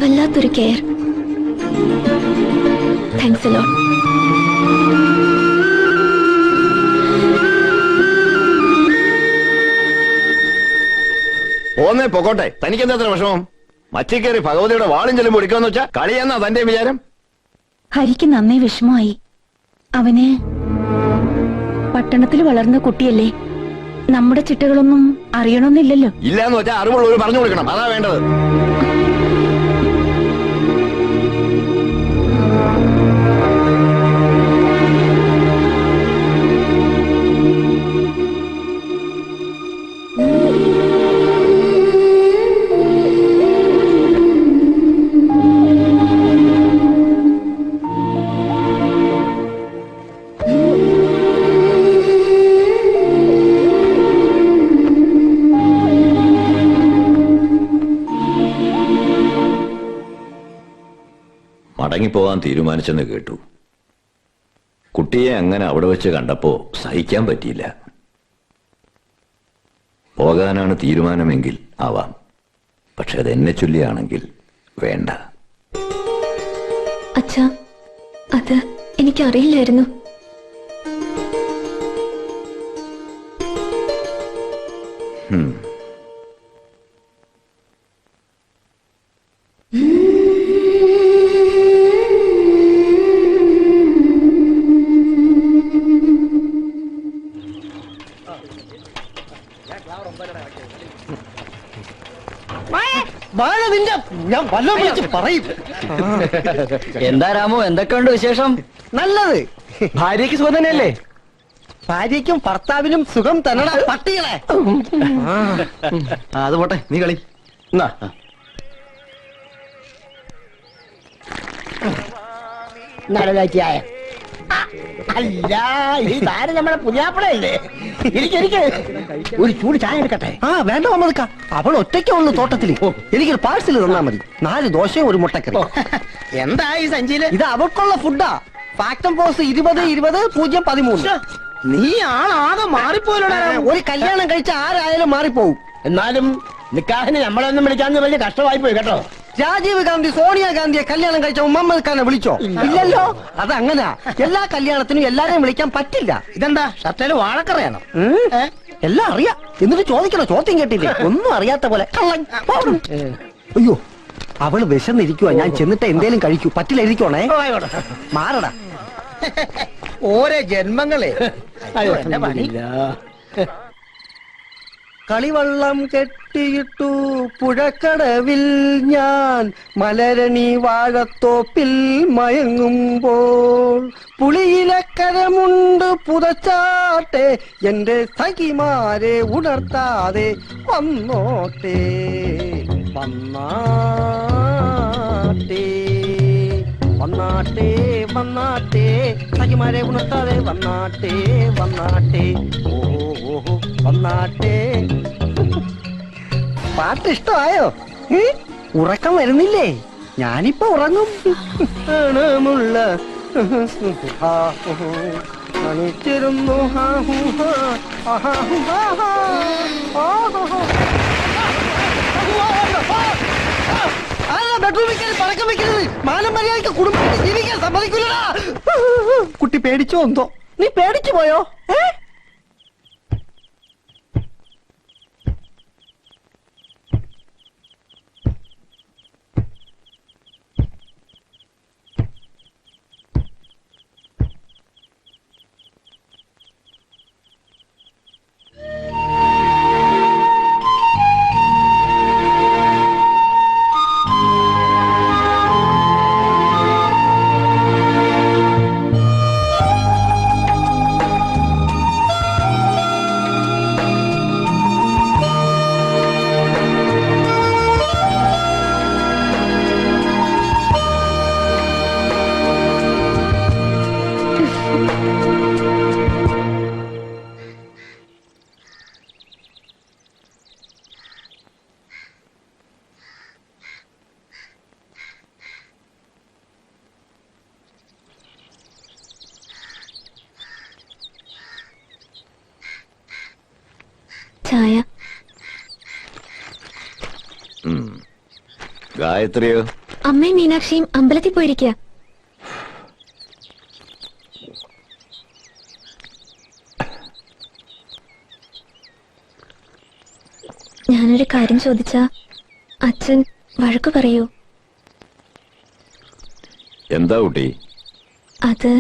വല്ലാത്തൊരു കെയർ. Thanks a lot. പോന്നേ പൊക്കോട്ടെ, തനിക്കെന്താ അത്ര വിഷമം? മച്ചിക്കേറി ഭഗവതിയുടെ വാളും ചെല്ലും പൊടിക്കാന്ന് വെച്ചാ കളിയെന്നാ തന്റെ വിചാരം? ഹരിക്ക് നന്നേ വിഷമമായി. അവന് പട്ടണത്തിൽ വളർന്ന കുട്ടിയല്ലേ, നമ്മുടെ ചിട്ടകളൊന്നും അറിയണമെന്നില്ലല്ലോ. ഇല്ലാന്ന് വെച്ചാൽ അറിവുള്ളവർ പറഞ്ഞു കൊടുക്കണം, അതാ വേണ്ടത്. മടങ്ങിപ്പോകാൻ തീരുമാനിച്ചെന്ന് കേട്ടു. കുട്ടിയെ അങ്ങനെ അവിടെ വെച്ച് കണ്ടപ്പോ സഹിക്കാൻ പറ്റിയില്ല. പോകാനാണ് തീരുമാനമെങ്കിൽ ആവാം, പക്ഷെ അതെന്നെ ചൊല്ലിയാണെങ്കിൽ വേണ്ട. അച്ഛാ, അത് എനിക്കറിയില്ലായിരുന്നു. ഞാൻ വല്ലതും വിളിച്ച് പറയും. എന്താ രാമു, എന്തൊക്കെയുണ്ട് വിശേഷം? നല്ലത്. ഭാര്യയ്ക്ക് സുഖം തന്നെയല്ലേ? ഭാര്യയ്ക്കും ഭർത്താവിനും സുഖം തന്നെടാ പട്ടികളെ. അത് പോട്ടെ, നീ കളി. നടരാക്കിയായ അല്ല, ഈ താരം നമ്മുടെ പുതിയാപ്പിളയല്ലേ? എനിക്ക് ഒരു ചൂട് ചായ എടുക്കട്ടെ? ആ വേണ്ട മമ്മദ്ക്ക, അവൾ ഒറ്റയ്ക്കേ ഉള്ളു തോട്ടത്തില്. എനിക്കൊരു പാഴ്സൽ തന്നാ മതി. 4 ദോശയും ഒരു മുട്ടക്കറി. എന്താ ഈ സഞ്ചിയില്? ഇത് അവൾക്കുള്ള ഫുഡാ. ഫാക്ടം പോസ് 20-20-0-13. നീ ആളാകെ മാറിപ്പോയില്ലോടാ. ഒരു കല്യാണം കഴിച്ച ആരായാലും മാറിപ്പോവും. എന്നാലും നിക്കാഹിന് നമ്മളൊന്നും വിളിക്കാന്ന് വലിയ കഷ്ടമായി പോയി കേട്ടോ. രാജീവ് ഗാന്ധി സോണിയാഗാന്ധിയെ കല്യാണം കഴിച്ച മുഹമ്മദ് ഖാനെ വിളിച്ചോ? ഇല്ലല്ലോ. അതങ്ങനെ എല്ലാ കല്യാണത്തിനും എല്ലാരെയും വിളിക്കാൻ പറ്റില്ല. ഇതെന്താ ഷർട്ടില് വാഴക്കറിയാണോ? എല്ലാം അറിയാം, എന്നിട്ട് ചോദിക്കണോ? ചോദ്യം കേട്ടില്ലേ? ഒന്നും അറിയാത്ത പോലെ കള്ളൻ. അയ്യോ, അവള് വിശന്നിരിക്കുവാ. ഞാൻ ചെന്നിട്ട് എന്തേലും കഴിക്കൂ. പറ്റില്ല, ഇരിക്കണേ. മാറടാ. ഓരോ ജന്മങ്ങളെ. കളിവള്ളം കെട്ടിയിട്ടു പുഴക്കടവിൽ ഞാൻ മലരണി വാഴത്തോപ്പിൽ മയങ്ങുമ്പോൾ പുളിയിലക്കരമുണ്ട് പുതച്ചാട്ടെ എന്റെ സഖിമാരെ ഉണർത്താതെ വന്നോട്ടെ വന്നാട്ടെ വന്നാട്ടെ വന്നാട്ടെ സഖിമാരെ ഉണർത്താതെ വന്നാട്ടെ വന്നാട്ടെ ഓഹോ വന്നാട്ടെ. പാട്ട് ഇഷ്ടമായോ? ഉറക്കം വരുന്നില്ലേ? ഞാനിപ്പോ ഉറങ്ങും. അണിച്ചിരുന്നു ബെഡ്റൂമിൽ പടക്കം വെക്കരുത്. മാനം മര്യാദയ്ക്ക് കുടുംബത്തിൽ ജീവിക്കാൻ സമ്മതിക്കില്ലടാ. കുട്ടി പേടിച്ചോ എന്തോ? നീ പേടിച്ചു പോയോ? ചായ. ഗായത്രിയോ? അമ്മയും മീനാക്ഷിയും അമ്പലത്തിൽ പോയിരിക്കുക. ഞാനൊരു കാര്യം ചോദിച്ചാ അച്ഛൻ വഴക്കു പറയൂ? എന്താ കുട്ടി? അത്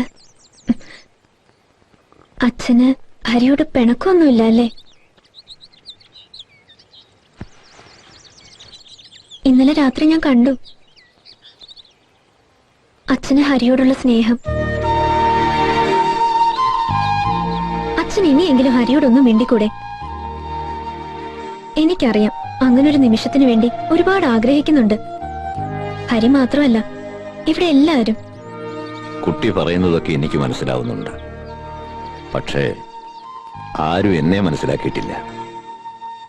അച്ഛന് ഹരിയോട് പിണക്കൊന്നുമില്ല അല്ലേ? ഇന്നലെ രാത്രി ഞാൻ കണ്ടു അച്ഛന് ഹരിയോടുള്ള സ്നേഹം. അച്ഛൻ ഇനിയെങ്കിലും ഹരിയോടൊന്നും മിണ്ടിക്കൂടെ? എനിക്കറിയാം അങ്ങനൊരു നിമിഷത്തിനു വേണ്ടി ഒരുപാട് ആഗ്രഹിക്കുന്നുണ്ട്. ഹരി മാത്രമല്ല, ഇവിടെ എല്ലാവരും. കുട്ടി പറയുന്നതൊക്കെ എനിക്ക് മനസ്സിലാവുന്നുണ്ട്. പക്ഷേ ആരും എന്നെ മനസ്സിലാക്കിയിട്ടില്ല.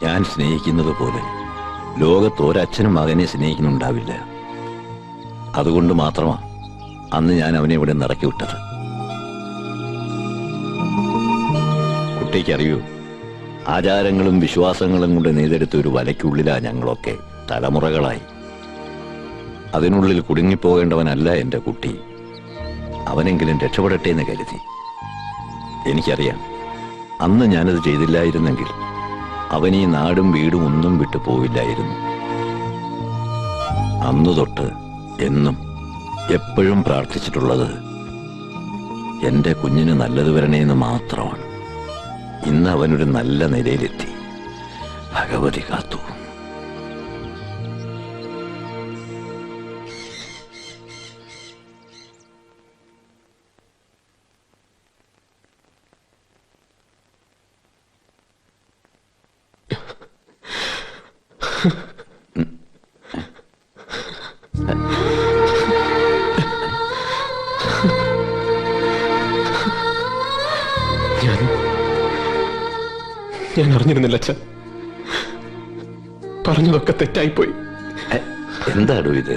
ഞാൻ സ്നേഹിക്കുന്നത് പോലെ ലോകത്ത് ഒരച്ഛനും മകനെ സ്നേഹിക്കുന്നുണ്ടാവില്ല. അതുകൊണ്ട് മാത്രമാ അന്ന് ഞാൻ അവനെ ഇവിടെ നിറക്കി വിട്ടത്. കുട്ടിക്കറിയൂ, ആചാരങ്ങളും വിശ്വാസങ്ങളും കൊണ്ട് നെയ്തെടുത്ത ഒരു വലയ്ക്കുള്ളിലാ ഞങ്ങളൊക്കെ തലമുറകളായി. അതിനുള്ളിൽ കുടുങ്ങിപ്പോകേണ്ടവനല്ല എന്റെ കുട്ടി. അവനെങ്കിലും രക്ഷപ്പെടട്ടെ എന്ന് കരുതി. എനിക്കറിയാം, അന്ന് ഞാനത് ചെയ്തില്ലായിരുന്നെങ്കിൽ അവൻ ഈ നാടും വീടും ഒന്നും വിട്ടു പോവില്ലായിരുന്നു. അന്നു തൊട്ട് എന്നും എപ്പോഴും പ്രാർത്ഥിച്ചിട്ടുള്ളത് എന്റെ കുഞ്ഞിന് നല്ലത് വരണേന്ന് മാത്രമാണ്. ഇന്ന് അവനൊരു നല്ല നിലയിലെത്തി. ഭഗവതി കാത്തു. ഞാൻ അറിഞ്ഞിരുന്നില്ല അച്ഛ. പറഞ്ഞതൊക്കെ തെറ്റായിപ്പോയി. എന്താടോ ഇത്?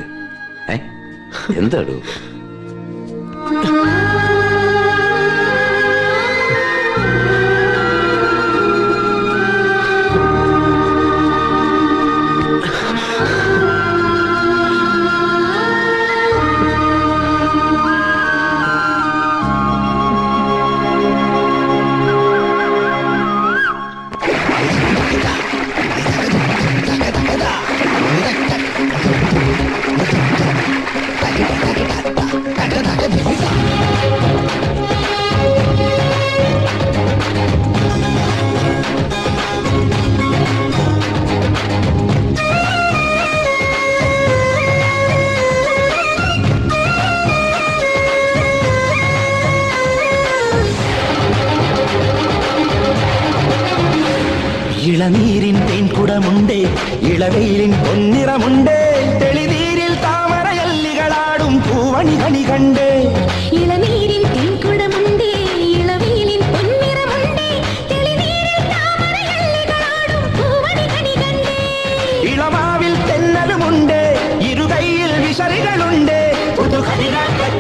എന്താടോ? ഇളനീരിൻ തേൻകുടമുണ്ട്, ഇളവെയിലിൻ പൊന്നിറമുണ്ട്, തെളിനീരിൽ താമരയല്ലികളാടും പൂവണി കണി കണ്ട്. ഇളനീരിൽ തേൻകുടമുണ്ട്, ഇളവെയിലിൻ പൊന്നിറമുണ്ട്, തെളിനീരിൽ താമരയല്ലികളാടും പൂവണി കണി കണ്ട്. ഇളമാവിൽ തെന്നലുമുണ്ട്, ഇരുകൈയിൽ വിശറികളുണ്ട്,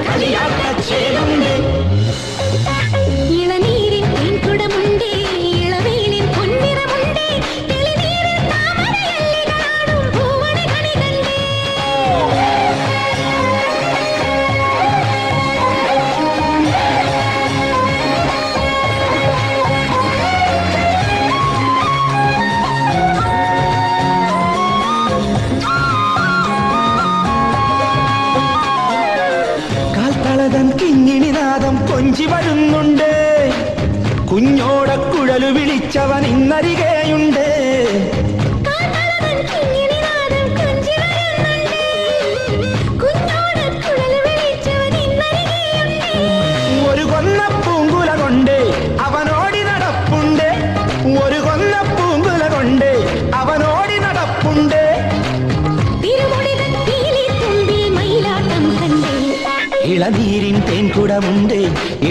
കളിയാക്കച്ചേലുണ്ട്. ഇളനീരിൽ തേൻകുടമുണ്ട്, ഇളവെയിലിൻ പൊന്നിറമുണ്ട്, തെളിനീരിൽ താമരയല്ലികളാടും പൂവണി കണി കണ്ട്. കാൽത്തളതൻ കിങ്ങിണിനാദം കൊഞ്ചി വരുന്നുണ്ട്, കുഞ്ഞോടക്കുഴലു വിളിച്ചവൻ ഇന്നരികെയുണ്ട്. കാൽത്തളതൻ കിങ്ങിണിനാദം കൊഞ്ചി വരുന്നുണ്ട്, കുഞ്ഞോടക്കുഴൽ വിളിച്ചവൻ ഇന്നരികെയുണ്ട്. ഒരു കൊന്ന പൂങ്കുല കൊണ്ട് അവനോടി നടപ്പുണ്ട്, ഒരു കൊന്ന പൂങ്കുല കൊണ്ട് അവനോടി നടപ്പുണ്ട്. തിരുമുടിതൻ പീലിത്തുമ്പിൽ മയിലാട്ടം കണ്ടേ. ഇളനീരിൻ തേൻകുടമുണ്ട്,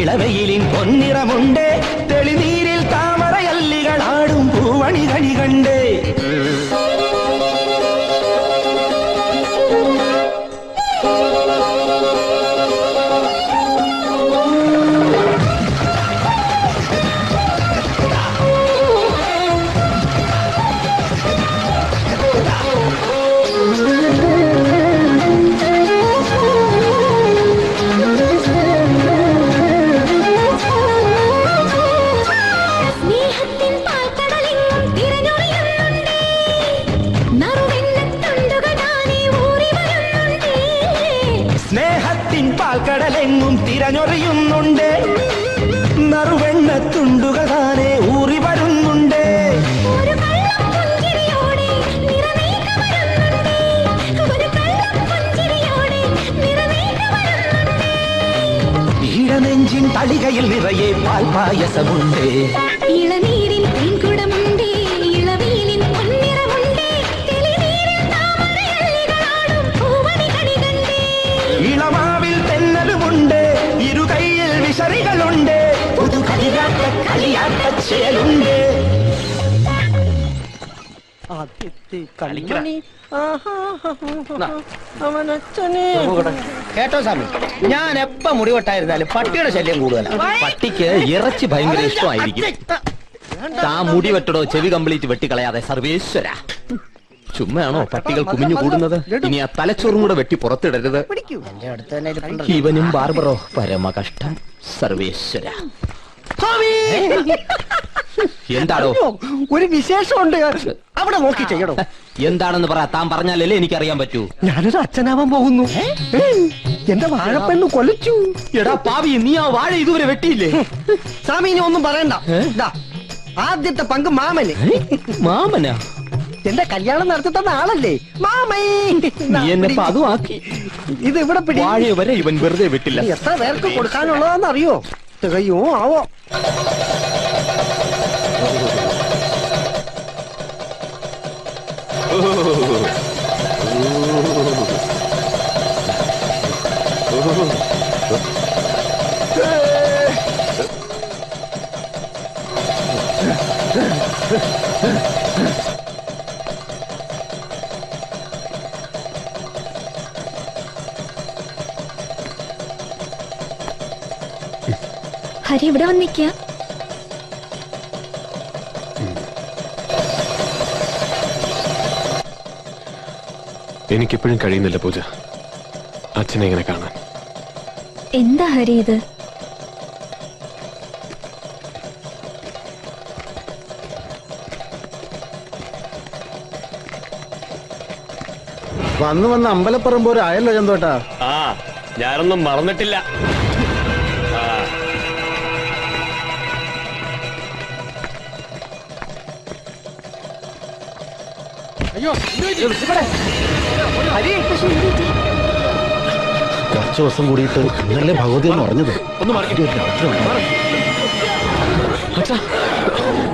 ഇളവെയിലിൻ പൊന്നിറമുണ്ട്, തെളിനീരിൽ താമരയല്ലികളാടും പൂവണി കണി കണ്ട്. തിരഞ്ഞൊറിയുന്നുണ്ട്, നറുവെണ്ണ തുണ്ടുകൾ താനെ ഊറി വരുന്നുണ്ട്. ഒരു കള്ളപ്പുഞ്ചിരിയോടെ നിറവേറ്റ വരുന്നുണ്ടേ. ഒരു കള്ളപ്പുഞ്ചിരിയോടെ നിറവേറ്റ വരുന്നുണ്ടേ. ഈഴനെഞ്ചിൻ തളികയിൽ നിറയെ പാൽപായസമുണ്ട്. ഇളനീരിൽ തേൻകുടമുണ്ടേ, ഇളവീലിൻ പൊന്നിറമുണ്ടേ, തെളിനീരിൽ താമരയല്ലികളാടും പൂവണികണി കണ്ടേ. ഇളമാവിൽ തെന്നലുമുണ്ട്, ഇരുകൈയിൽ വിശറികളുണ്ട്, പുതു കളിയാട്ട കളിയാട്ടച്ചേലുണ്ട്. കേട്ടോ സ്വാമി, ഞാൻ എപ്പ മുടിവെട്ടായിരുന്നാലും പട്ടിയുടെ ശല്യം കൂടുതലാണ്. പട്ടിക്ക് ഇറച്ചി ഭയങ്കര ഇഷ്ടമായിരിക്കും. താ മുടി വെട്ടടോ, ചെവി കംപ്ലീറ്റ് വെട്ടിക്കളയാതെ സർവേശ്വര. ചുമ്മയാണോ പട്ടികൾ കുമിഞ്ഞു കൂടുന്നത്? ഇനി ആ തലച്ചോറും കൂടെ വെട്ടി പുറത്തിടരുത്. ഇവനും ബാർബറോ പരമ കഷ്ടം. സർവേശ്വര. എന്താണോ? ഒരു വിശേഷമുണ്ട്, അവിടെ നോക്കി ചെയ്യണോ? എന്താണെന്ന് പറ. താൻ പറഞ്ഞാലല്ലേ എനിക്കറിയാൻ പറ്റൂ. ഞാനൊരു അച്ഛനാവാൻ പോകുന്നു. എന്റെ വാഴപ്പെണ്ണു കൊലച്ചു. എടാ പാവി, നീ ആ വാഴ ഇതുവരെ വെട്ടിയില്ലേ? സ്വാമി ഇനി ഒന്നും പറയണ്ട. ദാ, ആദ്യത്തെ പങ്ക് മാമന്. മാമനാ? എന്റെ കല്യാണം നടത്തി തന്ന ആളല്ലേ മാമൈ. നീ എന്നെ അതും ആക്കി. ഇത് ഇവിടെ പിടി. വാഴ വരെ ഇവൻ വെറുതെ വിട്ടില്ല. എത്ര പേർക്ക് കൊടുക്കാനുള്ളതാന്ന് അറിയോ? തികയോ ആവോ? ഹരി ഇവിടെ വന്നിക്ക. എനിക്കിപ്പോഴും കഴിയുന്നില്ല പൂജ അച്ഛനെ ഇങ്ങനെ കാണാൻ. എന്താ ഹരി ഇത്? വന്ന് വന്ന് അമ്പലപ്പറമ്പ് ഒരു ആയല്ലോ ചന്തോട്ടാ. ആ, ഞാനൊന്നും മറന്നിട്ടില്ല. കുറച്ചു ദിവസം കൂടിയിട്ട് ഇന്നലെ ഭഗവതി എന്ന് പറഞ്ഞത്. ഒന്ന് മാറി. അച്ഛാ,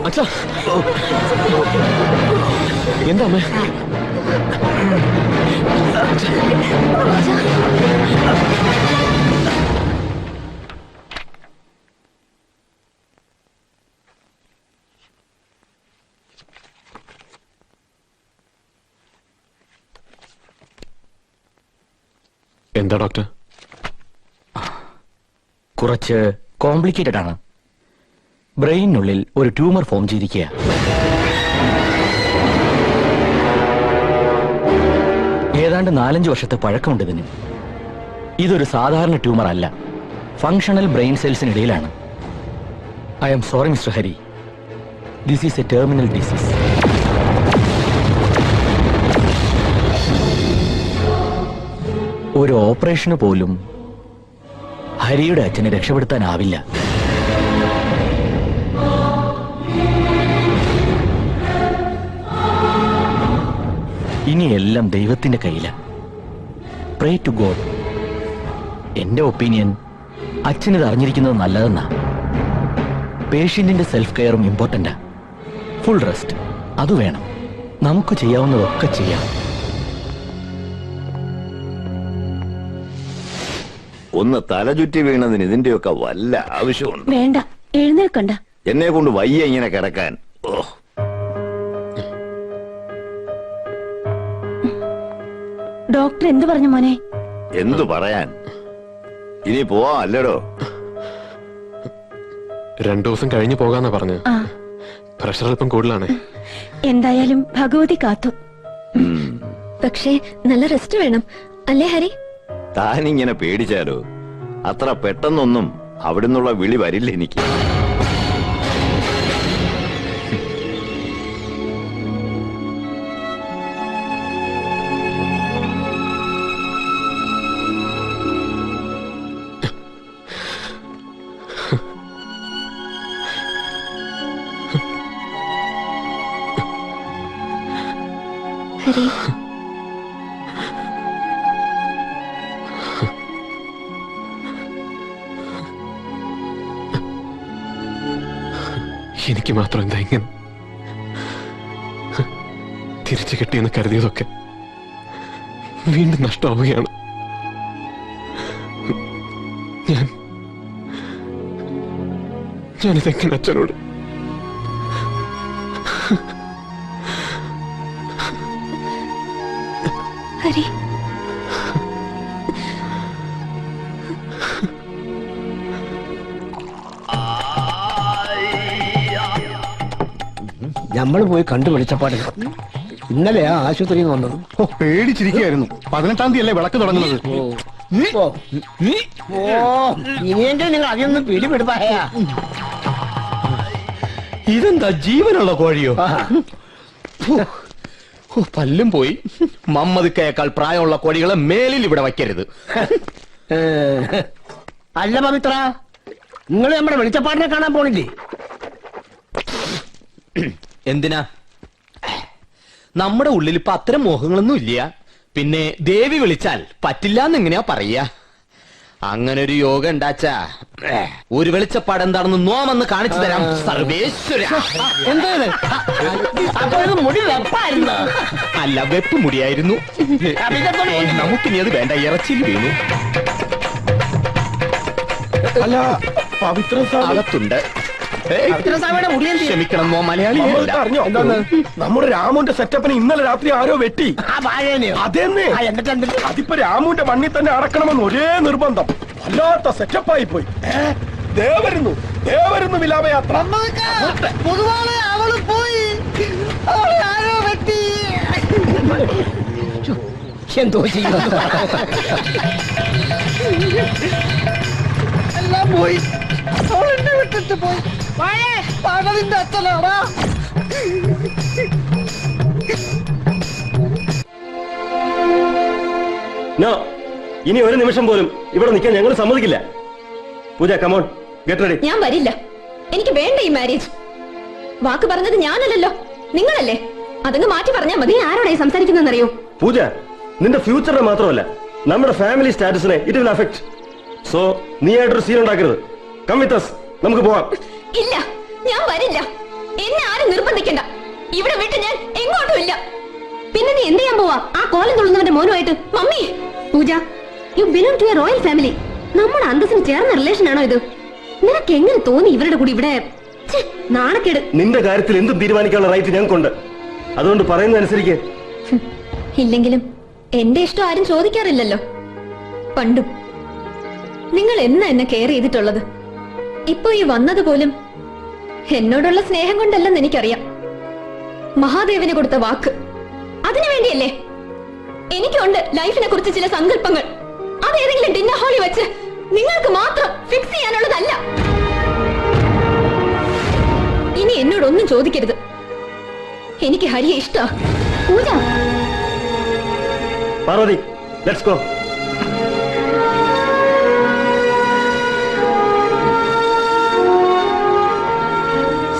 അച്ഛാ, എന്താ അമ്മേ? എന്താ ഡോക്ടർ? കുറച്ച് കോംപ്ലിക്കേറ്റഡ് ആണ്. ബ്രെയിനുള്ളിൽ ഒരു ട്യൂമർ ഫോം ചെയ്തിരിക്കുക. ഏതാണ്ട് 4-5 വർഷത്തെ പഴക്കമുണ്ട് ഇതിന്. ഇതൊരു സാധാരണ ട്യൂമർ അല്ല, ഫങ്ഷണൽ ബ്രെയിൻ സെൽസിനിടയിലാണ്. I am sorry mister Hari, this is a terminal disease. ഒരു ഓപ്പറേഷന് പോലും ഹരിയുടെ അച്ഛനെ രക്ഷപ്പെടുത്താനാവില്ല. ഇനിയെല്ലാം ദൈവത്തിന്റെ കയ്യില. Pray to God. എന്റെ ഒപ്പീനിയൻ, അച്ഛനിത് അറിഞ്ഞിരിക്കുന്നത് നല്ലതെന്നാ. പേഷ്യന്റിന്റെ സെൽഫ് കെയറും ഇമ്പോർട്ടന്റാ. ഫുൾ റെസ്റ്റ് അത് വേണം. നമുക്ക് ചെയ്യാവുന്നതൊക്കെ ചെയ്യാം. ഒന്ന് തലചുറ്റി വീണതിന് ഇതിന്റെയൊക്കെ വല്ല ആവശ്യമുണ്ട്? വേണ്ട, എഴുന്നേൽക്കണ്ട. എന്നെ കൊണ്ട് വയ്യ ഇങ്ങനെ കിടക്കാൻ. ഓ, ഡോക്ടർ എന്ത് പറഞ്ഞു മോനെ? എന്തു പറയാൻ, ഇനി പോവാ അല്ലേടോ? 2 ദിവസം കഴിഞ്ഞു പോകാന്നാ പറഞ്ഞു. ആ, പ്രഷർ അല്പം കൂടുതലാണ്. എന്തായാലും ഭഗവതി കാത്തു. പക്ഷേ നല്ല റെസ്റ്റ് വേണം അല്ലേ ഹരി? താനിങ്ങനെ പേടിച്ചാലോ? അത്ര പെട്ടെന്നൊന്നും അവിടുന്നുള്ള വിളി വരില്ല എനിക്ക്. ഹരി എനിക്ക് മാത്രം എന്താ ഇങ്ങനെ തിരിച്ചു കിട്ടിയെന്ന് കരുതിയതൊക്കെ വീണ്ടും നഷ്ടമാവുകയാണ്. ഞാനിതെങ്ങനെ അച്ഛനോട്? ഹരി നമ്മൾ പോയി കണ്ടു വെളിച്ചപ്പാട് ഇന്നലെയാ ആശുപത്രിയിൽ നിന്ന് വന്നത്. പേടിച്ചിരിക്കുകയായിരുന്നു. 18-ാം തീയതി അല്ലേ വിളക്ക് തുടങ്ങുന്നത്. ഇനിയെങ്കിലും നിങ്ങൾ അതിയൊന്നും പിടിപെടുപ്പായ. ഇതെന്താ ജീവനുള്ള കോഴിയോ? പല്ലും പോയി. മമ്മദിക്കയേക്കാൾ പ്രായമുള്ള കോഴികളെ മേലിൽ ഇവിടെ വയ്ക്കരുത്. അല്ല പവിത്ര, നിങ്ങൾ നമ്മുടെ വെളിച്ചപ്പാടിനെ കാണാൻ പോണില്ലേ? എന്തിനാ? നമ്മുടെ ഉള്ളിൽ ഇപ്പൊ അത്തരം മോഹങ്ങളൊന്നും ഇല്ല. പിന്നെ ദേവി വിളിച്ചാൽ പറ്റില്ല എന്നെങ്ങനെയാ പറയാ? അങ്ങനെ ഒരു യോഗ ഉണ്ടാച്ചാ ഒരു വെളിച്ചപ്പാട് എന്താണെന്ന് നോമെന്ന് കാണിച്ചു തരാം. സർവേശ്വര, മുടി വെപ്പായിരുന്നു. അല്ല, വെപ്പ് മുടിയായിരുന്നു. നമുക്കിനി അത് വേണ്ട, ഇറച്ചിയിൽ വീണു. അല്ല പവിത്ര അകത്തുണ്ട്. ക്ഷമിക്കണം, നോ മലയാളി അറിഞ്ഞോ? നമ്മുടെ രാമുന്റെ സെറ്റപ്പിന് ഇന്നലെ രാത്രി ആരോ വെട്ടി. അതെന്നെ, അതിപ്പോ രാമുന്റെ മണ്ണിൽ തന്നെ അടക്കണമെന്ന് ഒരേ നിർബന്ധം. വല്ലാത്ത സെറ്റപ്പായി പോയി. ദേവരുന്നു ദേവരുന്നു വിലാപയാത്ര. എന്തോ ചെയ്യുന്നത്? എല്ലാം പോയി. അവളെന്നെ വിട്ടിട്ട് പോയി. പകലിന്റെ അച്ഛനാടാ. ഇനി ഒരു നിമിഷം പോലും ഇവിടെ നിൽക്കാൻ ഞങ്ങൾ സമ്മതിക്കില്ല. പൂജ, കമോൺ, ഗെറ്റ് റെഡി. ഞാൻ വരില്ല. എനിക്ക് വേണ്ട ഈ മാരേജ്. വാക്ക് പറഞ്ഞത് ഞാനല്ലല്ലോ, നിങ്ങളല്ലേ. അതങ്ങ് മാറ്റി പറഞ്ഞാൽ മതി. ആരോടെ സംസാരിക്കുന്നറിയോ? പൂജ, നിന്റെ ഫ്യൂച്ചറിനെ മാത്രമല്ല നമ്മുടെ ഫാമിലി സ്റ്റാറ്റസിനെ ഇറ്റ് വിൽ അഫക്ട്. സോ നീ ആയിട്ടൊരു സീൻ ഉണ്ടാക്കരുത്. കം വിത്ത് us, നമുക്ക് പോവാം. ഇല്ല, ഞാൻ വരില്ല. എന്നെ ആരും നിർബന്ധിക്കണ്ട. ഇവിടെ വിട്ട് ഞാൻ എങ്ങോട്ടും ഇല്ല. പിന്നെ നീ എന്ത് ചെയ്യാൻ പോവാ? ആ കോലം തുള്ളുന്നവന്റെ മോനുമായിട്ട്? Mummy, Pooja, you belong to a royal family. നമ്മുടെ അന്തസ്സിന് ചേർന്ന റിലേഷൻ ആണോ ഇത്? നിനക്ക് എങ്ങനെ തോന്നി ഇവരുടെ കൂടി ഇവിടെ? നാണക്കേട്. നിന്റെ കാര്യത്തിൽ എന്തും തീരുമാനിക്കാനുള്ള റൈറ്റ് ഞങ്ങൾക്കുണ്ട്. അതുകൊണ്ട് പറയുന്നതനുസരിക്ക്. ഇല്ലെങ്കിലും എന്റെ ഇഷ്ടം ആരും ചോദിക്കാറില്ലല്ലോ. പണ്ടും നിങ്ങൾ എന്നാ എന്നെ കെയർ ചെയ്തിട്ടുള്ളത്. ഇപ്പൊ ഈ വന്നത് പോലും എന്നോടുള്ള സ്നേഹം കൊണ്ടല്ലെന്ന് എനിക്കറിയാം. മഹാദേവന് കൊടുത്ത വാക്ക്, അതിനു വേണ്ടിയല്ലേ? എനിക്കുണ്ട് ലൈഫിനെ കുറിച്ച് ചില സങ്കല്പങ്ങൾ. അതേതെങ്കിലും ഡിന്നർ ഹാളിൽ വെച്ച് നിങ്ങൾക്ക് മാത്രം ഫിക്സ് ചെയ്യാനുള്ളതല്ല. ഇനി എന്നോടൊന്നും ചോദിക്കരുത്. എനിക്ക് ഹരിയെ ഇഷ്ടാ. Pooja, Parvathi, let's go.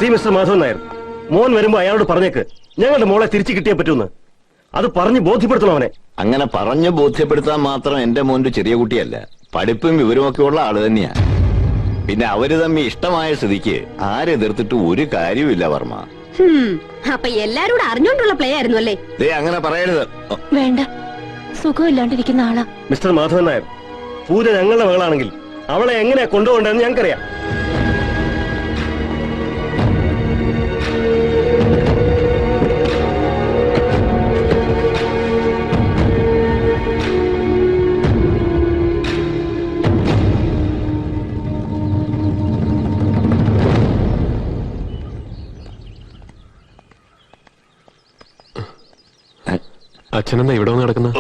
See mister Madhavan Nair, മോൻ വരുമ്പോ അയാളോട് പറഞ്ഞേക്ക് ഞങ്ങളുടെ മോളെ തിരിച്ചു കിട്ടിയേ പറ്റൂന്ന്. അത് പറഞ്ഞു ബോധ്യപ്പെടുത്തണം അവനെ. അങ്ങനെ പറഞ്ഞു ബോധ്യപ്പെടുത്താൻ മാത്രം എന്റെ മോന്റെ ചെറിയ കുട്ടിയല്ല, പഠിപ്പും വിവരമൊക്കെ ഉള്ള ആള് തന്നെയാ. പിന്നെ അവര് തമ്മിൽ ഇഷ്ടമായ സ്ഥിതിക്ക് ആരെതിർത്തിട്ട് ഒരു കാര്യവുമില്ല വർമ്മ. അപ്പൊ എല്ലാരോടും അറിഞ്ഞോണ്ടുള്ള പ്ലേ ആയിരുന്നു അല്ലേ? ദേ അങ്ങനെ പറയരുത്. വേണ്ട, സുഖമില്ലാണ്ടിരിക്കുന്ന ആളാ. മിസ്റ്റർ മാധവൻ നായർ, പൂജ ഞങ്ങളുടെ മകളാണെങ്കിൽ അവളെ എങ്ങനെയാ കൊണ്ടുപോകേണ്ടതെന്ന് ഞങ്ങൾക്കറിയാം. അച്ഛനെന്താ ഇവിടെ വന്ന് നടക്കുന്ന?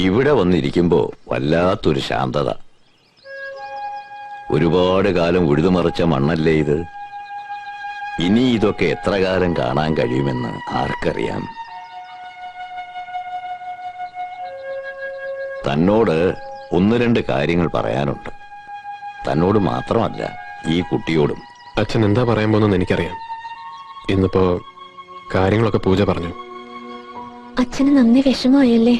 ഇവിടെ വന്നിരിക്കുമ്പോ വല്ലാത്തൊരു ശാന്തത. ഒരുപാട് കാലം ഉഴുതുമറിച്ച മണ്ണല്ലേ ഇത്. ഇനി ഇതൊക്കെ എത്ര കാലം കാണാൻ കഴിയുമെന്ന് ആർക്കറിയാം. തന്നോട് ഒന്ന് രണ്ട് കാര്യങ്ങൾ പറയാനുണ്ട്. തന്നോട് മാത്രമല്ല, ഈ കുട്ടിയോടും. അച്ഛൻ എന്താ പറയാൻ പോകുന്നെന്ന് എനിക്കറിയാം. ഇന്നിപ്പോ കാര്യങ്ങളൊക്കെ പൂജ പറഞ്ഞു. അച്ഛന് നന്ദി വിഷമമായല്ലേ?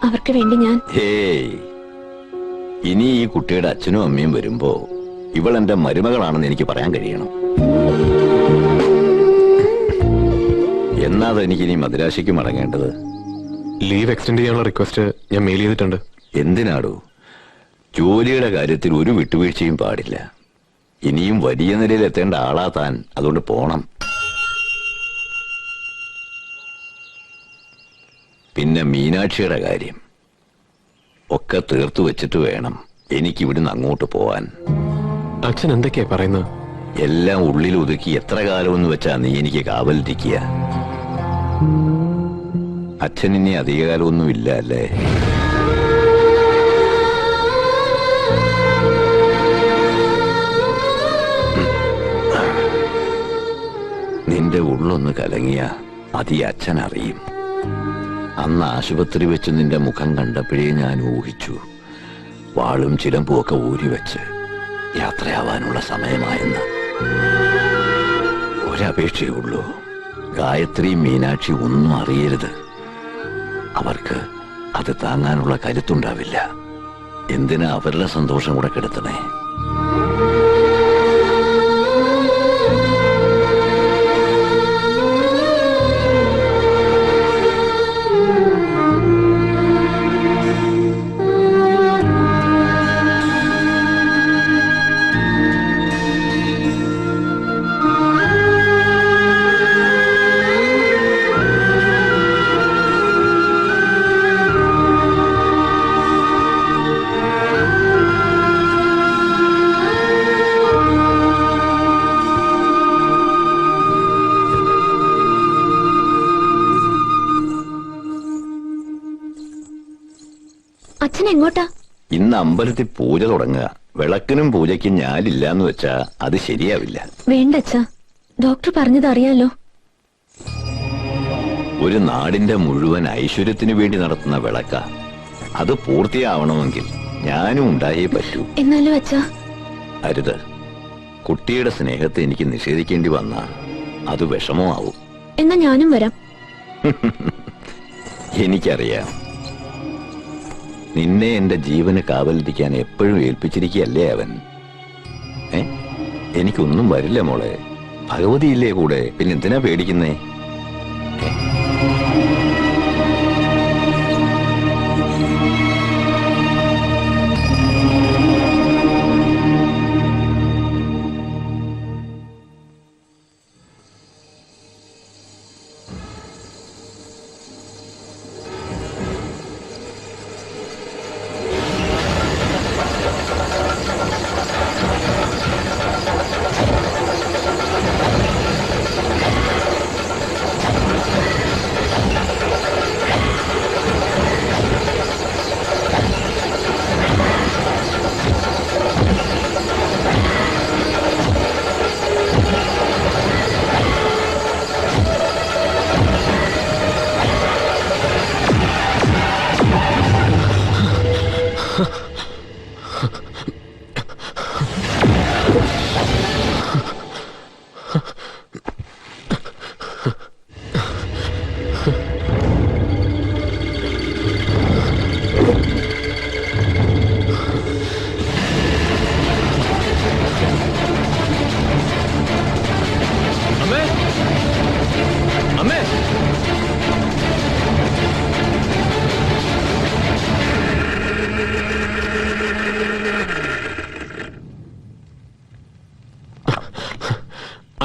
അവർക്ക് വേണ്ടി ഞാൻ ഹേയ്, ഇനി ഈ കുട്ടിയുടെ അച്ഛനും അമ്മയും വരുമ്പോ ഇവൾ എന്റെ മരുമകളാണെന്ന് എനിക്ക് പറയാൻ കഴിയണം. എന്നാ എനിക്കിനി മദ്രാശിക്ക് മടങ്ങേണ്ടത്? ലീവ് എക്സ്റ്റെൻഡ് ചെയ്യാനുള്ള റിക്വസ്റ്റ് ഞാൻ മെയിൽ ചെയ്തിട്ടുണ്ട്. എന്തിനാടോ? ജോലിയുടെ കാര്യത്തിൽ ഒരു വിട്ടുവീഴ്ചയും പാടില്ല. ഇനിയും വലിയ നിലയിൽ എത്തേണ്ട ആളാ താൻ, അതുകൊണ്ട് പോണം. പിന്നെ മീനാക്ഷിയുടെ കാര്യം ഒക്കെ തീർത്തു വെച്ചിട്ട് വേണം എനിക്ക് ഇവിടുന്ന് അങ്ങോട്ട് പോവാൻ. അച്ഛൻ എന്തൊക്കെയാ പറയുന്നത്? എല്ലാം ഉള്ളിൽ ഒതുക്കി എത്ര കാലമെന്ന് വെച്ചാ നീ എനിക്ക് കാവലിരിക്കുക? അച്ഛൻ ഇനി അധികകാലമൊന്നും ഇല്ല അല്ലേ? നിന്റെ ഉള്ളൊന്ന് കലങ്ങിയ അത് ഈ അച്ഛൻ അറിയും. അന്ന് ആശുപത്രി വെച്ച് നിന്റെ മുഖം കണ്ടപ്പോഴേ ഞാൻ ഊഹിച്ചു, വാളും ചിലമ്പും ഒക്കെ ഊരിവെച്ച് യാത്രയാവാനുള്ള സമയമായെന്ന്. ഒരപേക്ഷയേ ഉള്ളൂ, ഗായത്രി മീനാക്ഷി ഒന്നും അറിയരുത്. അവർക്ക് അത് താങ്ങാനുള്ള കരുത്തുണ്ടാവില്ല. എന്തിനാ അവരുടെ സന്തോഷം കൂടെ കെടുത്തണേ? അച്ഛൻ എങ്ങോട്ടാ? ഇന്ന് അമ്പലത്തിൽ പൂജ തുടങ്ങുക. വിളക്കിനും പൂജയ്ക്കും ഞാനില്ലാന്ന് വെച്ചാ അത് ശരിയാവില്ല. വേണ്ട അച്ഛാ, ഡോക്ടർ പറഞ്ഞത് അറിയാലോ. ഒരു നാടിന്റെ മുഴുവൻ ഐശ്വര്യത്തിനു വേണ്ടി നടത്തുന്ന വിളക്ക. അത് പൂർത്തിയാവണമെങ്കിൽ ഞാനും ഉണ്ടായേ പറ്റൂ. എന്നാലും അച്ഛാ. അരുത്. കുട്ടിയുടെ സ്നേഹത്തെ എനിക്ക് നിഷേധിക്കേണ്ടി വന്നാ അത് വിഷമമാവും. എന്നാ ഞാനും വരാം. എനിക്കറിയാം, നിന്നെ എന്റെ ജീവന് കാവലിരിക്കാൻ എപ്പോഴും ഏൽപ്പിച്ചിരിക്കുകയല്ലേ അവൻ. എനിക്കൊന്നും വരില്ല മോളെ. ഭഗവതിയില്ലേ കൂടെ, പിന്നെ എന്തിനാ പേടിക്കുന്നേ?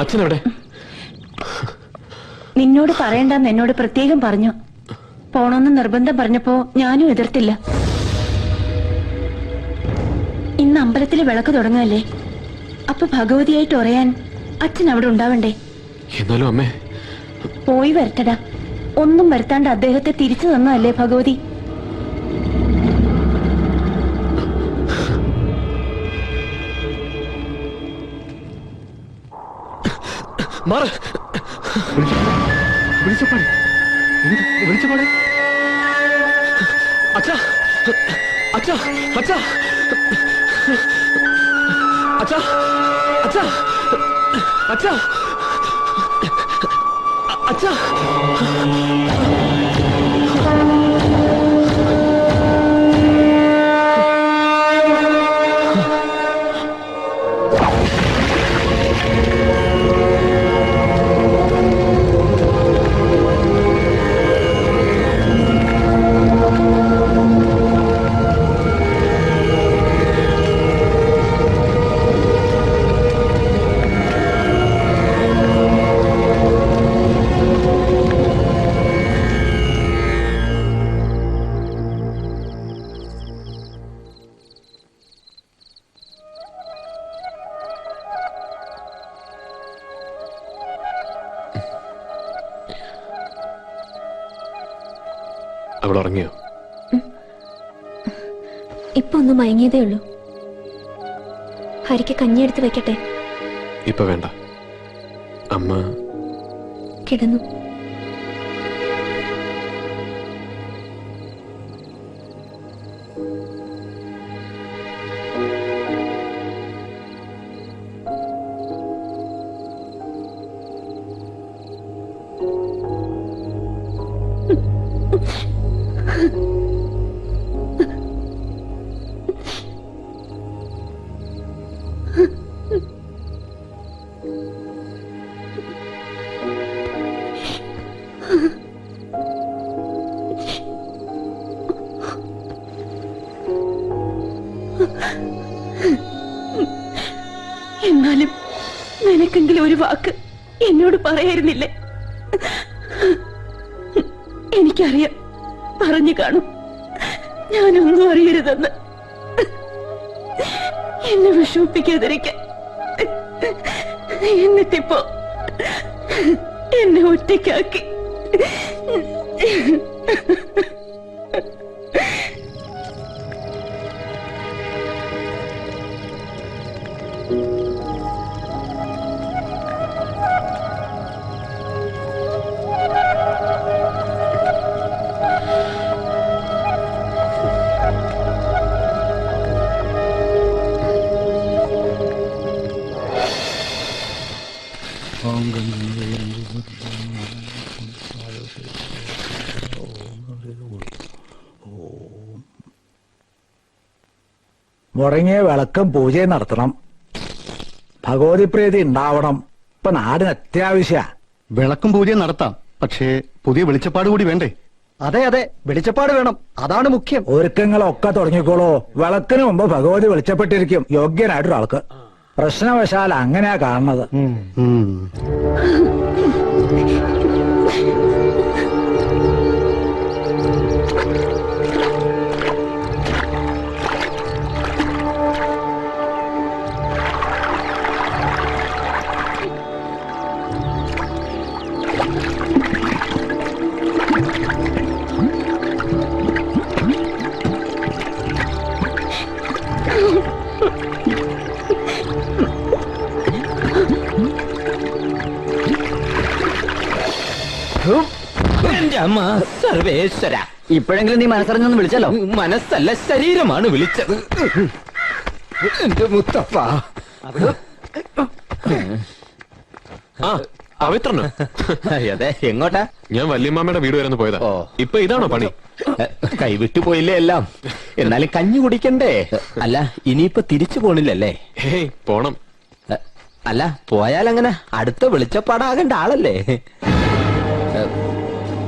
അച്ഛനെവിടെ? നിന്നോട് പറയണ്ടെന്ന് എന്നോട് പ്രത്യേകം പറഞ്ഞു. പോണോന്ന് നിർബന്ധം പറഞ്ഞപ്പോ ഞാനും എതിർത്തില്ല. ഇന്ന് അമ്പലത്തില് വിളക്ക് തുടങ്ങല്ലേ, അപ്പൊ ഭഗവതിയായിട്ട് ഉറയാൻ അച്ഛൻ അവിടെ ഉണ്ടാവണ്ടേ? എന്നാലും അമ്മേ. പോയി വരട്ടടാ. ഒന്നും വരുത്താണ്ട് അദ്ദേഹത്തെ തിരിച്ചു തന്നല്ലേ ഭഗവതി. വിളിച്ചപ്പാട് അച്ഛാ, അച്ഛാ, അച്ഛാ, അച്ഛാ, അച്ഛാ, അച്ഛാ, അച്ഛാ. അവൾ ഉറങ്ങിയോ? ഇപ്പൊ ഒന്ന് മയങ്ങിയതേ ഉള്ളൂ. ഹരിക്ക് കഞ്ഞിയെടുത്ത് വെക്കട്ടെ? ഇപ്പൊ വേണ്ട, അമ്മ കിടന്നു. എന്നാലും നിനക്കെങ്കിലും ഒരു വാക്ക് എന്നോട് പറയായിരുന്നില്ലേ? എനിക്കറിയാം, പറഞ്ഞു കാണും ഞാനൊന്നും അറിയരുതെന്ന്. എന്നെ വിഷമിപ്പിക്കാതിരിക്കാൻ. എന്നിട്ടിപ്പോ എന്നെ ഒറ്റയ്ക്കാക്കി. മുടങ്ങിയ വിളക്കം പൂജയും നടത്തണം. ഭഗവതി പ്രീതി ഉണ്ടാവണം. ഇപ്പൊ നാടിന് അത്യാവശ്യ. വിളക്കും പൂജയും നടത്താം, പക്ഷേ പുതിയ വെളിച്ചപ്പാട് കൂടി വേണ്ടേ? അതെ അതെ, വെളിച്ചപ്പാട് വേണം, അതാണ് മുഖ്യം. ഒരുക്കങ്ങളൊക്കെ തുടങ്ങിക്കോളൂ. വിളക്കിന് മുമ്പ് ഭഗവതി വെളിച്ചപ്പെട്ടിരിക്കും, യോഗ്യനായിട്ടൊരാൾക്ക്. പ്രശ്നവശാൽ അങ്ങനെയാ കാണുന്നത്. എന്റെ അമ്മ സർവേശ്വര, ഇപ്പോഴെങ്കിലും നീ മനസ്സറിഞ്ഞൊന്ന് വിളിച്ചല്ലോ. മനസ്സല്ല, ശരീരമാണ് വിളിച്ചത്. എന്റെ മുത്തപ്പ. ആ പവിത്രനോ? അതെ, എങ്ങോട്ടാ? ഞാൻ വല്യമ്മാമ്മയുടെ വീട് വരെ ഒന്ന് പോയതാ. ഇപ്പൊ ഇതാണോ പണി? കൈവിട്ടു പോയില്ലേ എല്ലാം. എന്നാലും കഞ്ഞി കുടിക്കണ്ടേ? അല്ല, ഇനിയിപ്പൊ തിരിച്ചു പോണില്ലല്ലേ? ഹേയ്, പോണം. അല്ല, പോയാലങ്ങനെ അടുത്ത വെളിച്ചപ്പാടാകേണ്ട ആളല്ലേ?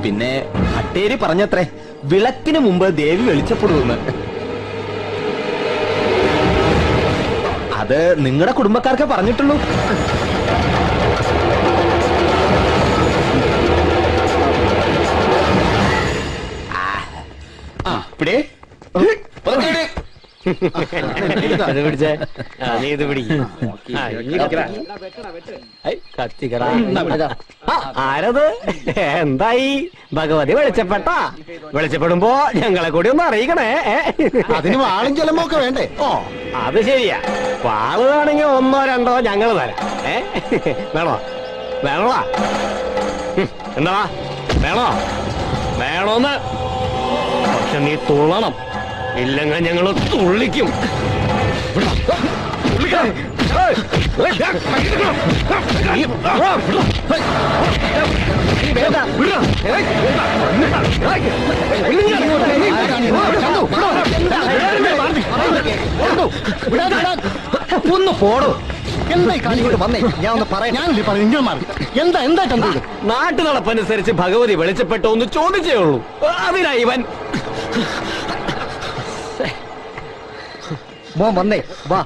പിന്നെ ഭട്ടേരി പറഞ്ഞത്രേ, വിളക്കിന് മുമ്പ് ദേവി വെളിച്ചപ്പെടുമെന്ന്. അത് നിങ്ങളുടെ കുടുംബക്കാർക്ക് പറഞ്ഞിട്ടുള്ളൂ. ഇവിടെ അത് പിടിച്ചേ, നീ ഇത് പിടി. ആരത്? എന്തായി? ഭഗവതി വെളിച്ചപ്പെട്ട? വെളിച്ചപ്പെടുമ്പോ ഞങ്ങളെ കൂടി ഒന്ന് അറിയിക്കണേ. അതിന് വാളും ജലമൊക്കെ വേണ്ടേ? ഓ, അത് ശരിയാ. വാള് വേണമെങ്കിൽ 1 2 ഞങ്ങൾ തരാം. വേണോ? വേണോ? എന്താ വേണോ? വേണോന്ന്? പക്ഷെ നീ തുള്ളണം, ഇല്ലെങ്കിൽ ഞങ്ങൾ തുള്ളിക്കും. ഒന്ന് പോടോ. എന്തായി കാണിക്കൊണ്ട് വന്നേ? ഞാൻ ഒന്ന് പറയാം. എന്താ എന്താ ചന്ത? നാട്ടു നടപ്പനുസരിച്ച് ഭഗവതി വെളിച്ചപ്പെട്ടോ ഒന്ന് ചോദിച്ചേ ഉള്ളൂ. അതിനാ ഇവൻ. മോൻ വന്നേ, വാ.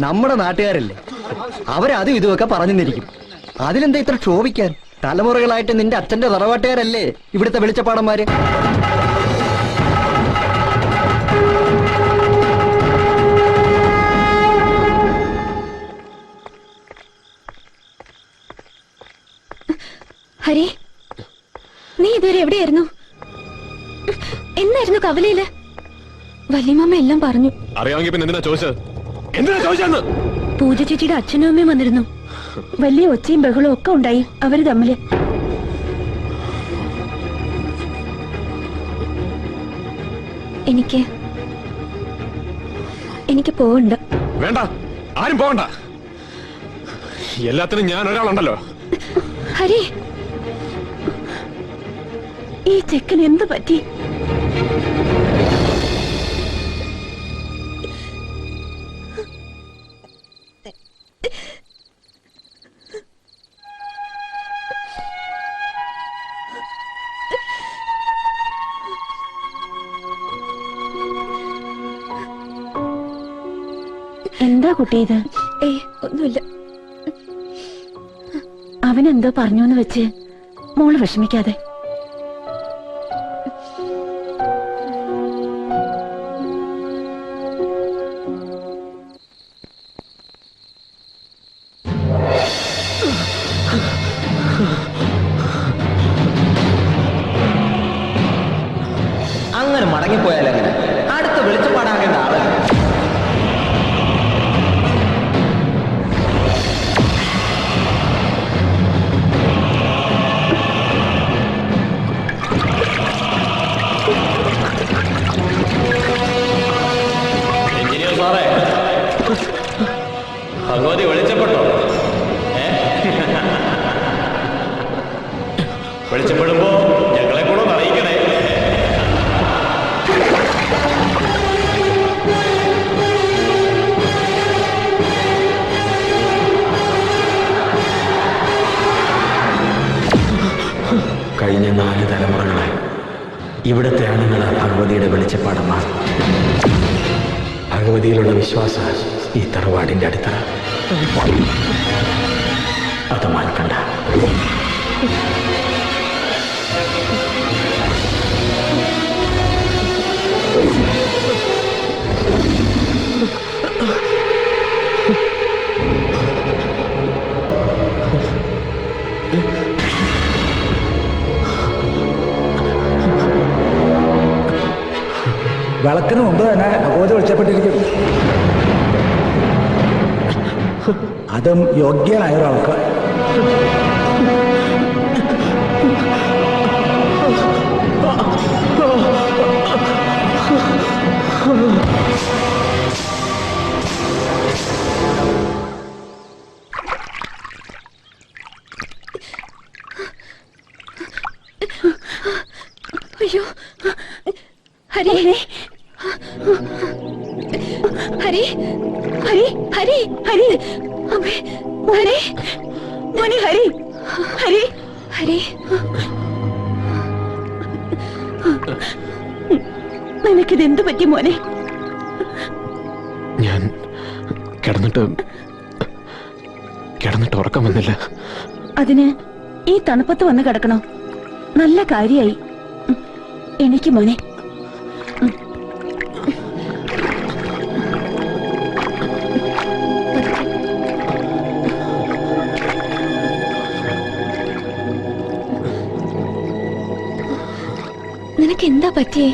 നമ്മുടെ നാട്ടുകാരല്ലേ, അവരതും ഇതുമൊക്കെ പറഞ്ഞിരിക്കും. അതിലെന്താ ഇത്ര ക്ഷോഭിക്കാൻ? തലമുറകളായിട്ട് നിന്റെ അച്ഛന്റെ തറവാട്ടുകാരല്ലേ ഇവിടുത്തെ വെളിച്ചപ്പാടന്മാര്. ഹരി, നീ ഇതുവരെ എവിടെയായിരുന്നു? എന്നായിരുന്നു കവലയില്? വല്യമ്മ എല്ലാം പറഞ്ഞു. അറിയാമെങ്കിൽ പിന്നെ എന്തിനാ ചോദിച്ചത്? എന്തിനാ ചോദിച്ചെന്ന്? പൂജ ചേച്ചിയുടെ അച്ഛനും അമ്മയും വന്നിരുന്നു. വലിയ ഒച്ചയും ബഹളവും ഒക്കെ ഉണ്ടായി അവര് തമ്മില്. എനിക്ക് പോവണ്ട. വേണ്ട, ആരും പോകണ്ട. എല്ലാത്തിനും ഞാൻ ഒരാളുണ്ടല്ലോ. ഹരി, ഈ ചെക്കൻ എന്ത് പറ്റി? എന്താ കുട്ടി ഇത്? ഒന്നുമില്ല. അവനെന്തോ പറഞ്ഞൂന്ന് വെച്ച് മോള് വിഷമിക്കാതെ. അങ്ങനെ മടങ്ങിപ്പോയാലെങ്ങനെ? അടുത്ത വെളിച്ചപ്പാടാകേണ്ട ആളല്ല. ഭഗവതി വെളിച്ചപ്പെട്ടോ? വെളിച്ചപ്പെടുമ്പോ ഞങ്ങളെ കൂടെ അറിയിക്കണേ. കഴിഞ്ഞ 4 തലമുറകളായി ഇവിടുത്തെ ആണുങ്ങൾ ഭഗവതിയുടെ വെളിച്ചപ്പാടമാണ്. ഭഗവതിയിലുള്ള വിശ്വാസം ഈ തറവാടിന്റെ അടിത്തറ. അത് മാറ്റണ്ട. വിളക്കിന് മുമ്പ് തന്നെ ഭഗവതി വിളിച്ചപ്പെട്ടിരിക്കും. അതും യോഗ്യനായ ഒരാൾക്ക്. അയ്യോ, ഹരി, ഹരി, ഹരി, ഹരി, ഹരി, അമ്മേ, ഹരി, മോനെ, ഹരി, ഹരി, ഹരി. നിനക്കിത് എന്ത് പറ്റി മോനെ? ഞാൻ കിടന്നിട്ട് ഉറക്കം വന്നില്ല. അതിന് ഈ തണുപ്പത്ത് വന്ന് കിടക്കണോ? നല്ല കാര്യായി. എനിക്ക് മോനെ. നിനക്ക് എന്താ പറ്റിയേ?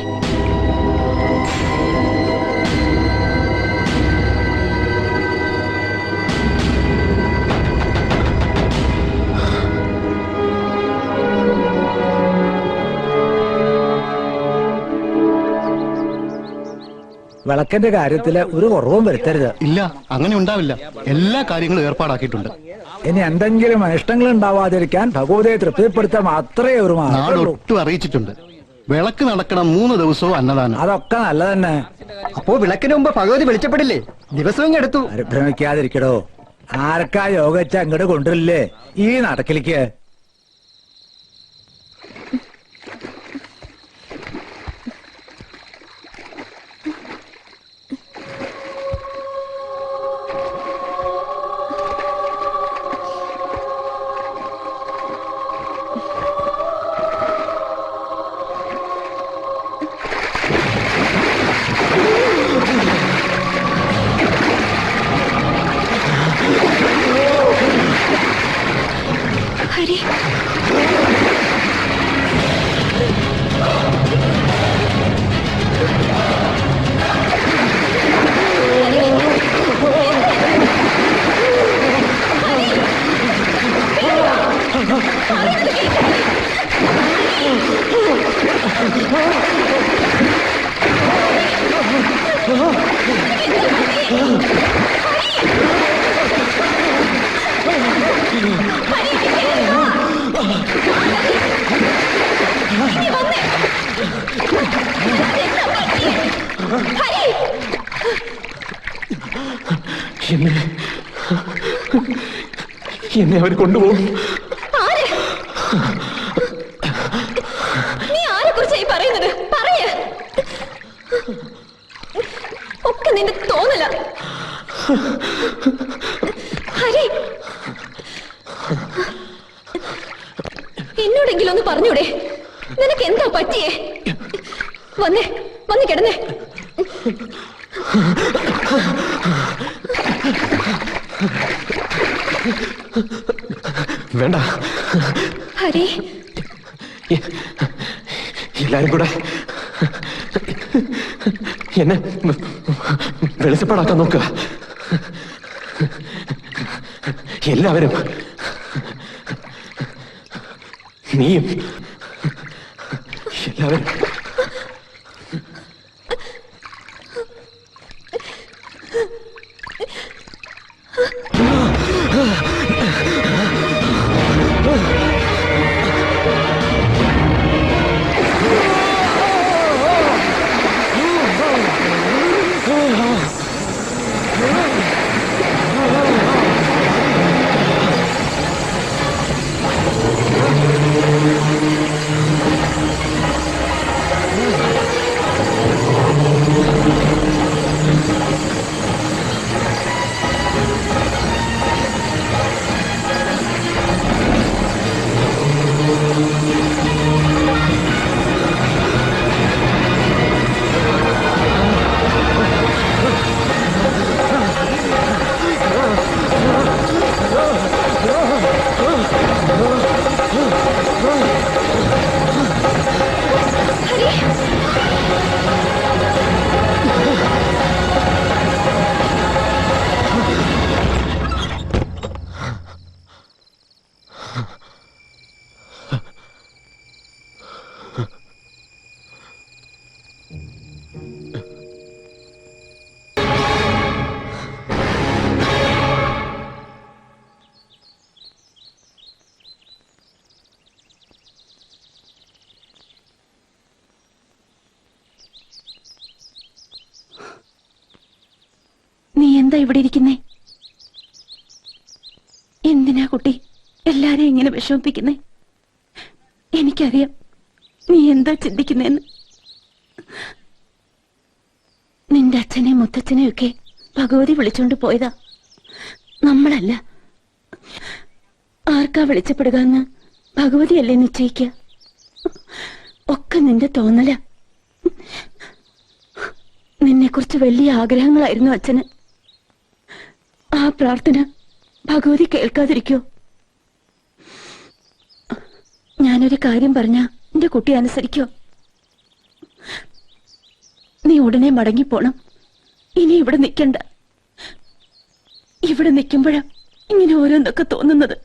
വിളക്കിന്റെ കാര്യത്തില് ഒരു കുറവും വരുത്തരുത്. ഇല്ല, അങ്ങനെ ഉണ്ടാവില്ല. എല്ലാ കാര്യങ്ങളും ഏർപ്പാടാക്കിയിട്ടുണ്ട്. ഇനി എന്തെങ്കിലും അനിഷ്ടങ്ങൾ ഉണ്ടാവാതിരിക്കാൻ ഭഗവതിയെ തൃപ്തിപ്പെടുത്താൻ മാത്രമേ ഒരു മാർഗ്ഗമുള്ളൂ. നാടൊട്ടും അറിയിച്ചിട്ടുണ്ട്. വിളക്ക് നടക്കണം 3 ദിവസവും അന്നദാനം. അതൊക്കെ നല്ല തന്നെ. അപ്പോ വിളക്കിന് മുമ്പ് ഭഗവതി വെളിച്ചപ്പെടില്ലേ? ദിവസവും എടുത്തു. പരിഭ്രമിക്കാതിരിക്കടോ. ആർക്കാ യോഗ വെച്ച അങ്ങോട്ട് കൊണ്ടുവരില്ലേ ഈ നടക്കിലേക്ക്? ഹരി, എന്നെ അവർ കൊണ്ടുപോകും. ആര്? നീ ആരെ കുറിച്ചായി പറയുന്നത്? പറയ. ഒക്കെ നിന്റെ തോന്നല. ഹരി, എന്നോടെങ്കിലും ഒന്ന് പറഞ്ഞൂടെ? നിനക്ക് എന്താ പറ്റിയേ? വന്നേ, വന്ന് കിടന്നേ. വേണ്ട ഹരി, എല്ലാരും കൂടെ എന്നെ വെളിച്ചപ്പാടാക്കാൻ നോക്കുക. എല്ലാവരും, നീയും, എല്ലാവരും. നീ എന്താ ഇവിടെ ഇരിക്കുന്നേ? എന്തിനാ കുട്ടി എല്ലാരെയും ഇങ്ങനെ വിഷമിപ്പിക്കുന്നേ? എനിക്കറിയാം നീ എന്താ ചിന്തിക്കുന്നേന്ന്. നിന്റെ അച്ഛനെയും മുത്തച്ഛനെയും ഒക്കെ ഭഗവതി വിളിച്ചോണ്ട് പോയതാ, നമ്മളല്ല. ആർക്കാ വിളിച്ചപ്പെടുക എന്ന് ഭഗവതിയല്ലേ നിശ്ചയിക്കുക. ഒക്കെ നിന്റെ തോന്നല. നിന്നെക്കുറിച്ച് വലിയ ആഗ്രഹങ്ങളായിരുന്നു അച്ഛന്. ആ പ്രാർത്ഥന ഭഗവതി കേൾക്കാതിരിക്കോ? ഞാനൊരു കാര്യം പറഞ്ഞ എന്റെ കുട്ടി അനുസരിക്കോ? നീ ഉടനെ മടങ്ങിപ്പോണം. ഇനി ഇവിടെ നിൽക്കണ്ട. ഇവിടെ നിൽക്കുമ്പോഴാ ഇങ്ങനെ ഓരോന്നൊക്കെ തോന്നുന്നത്.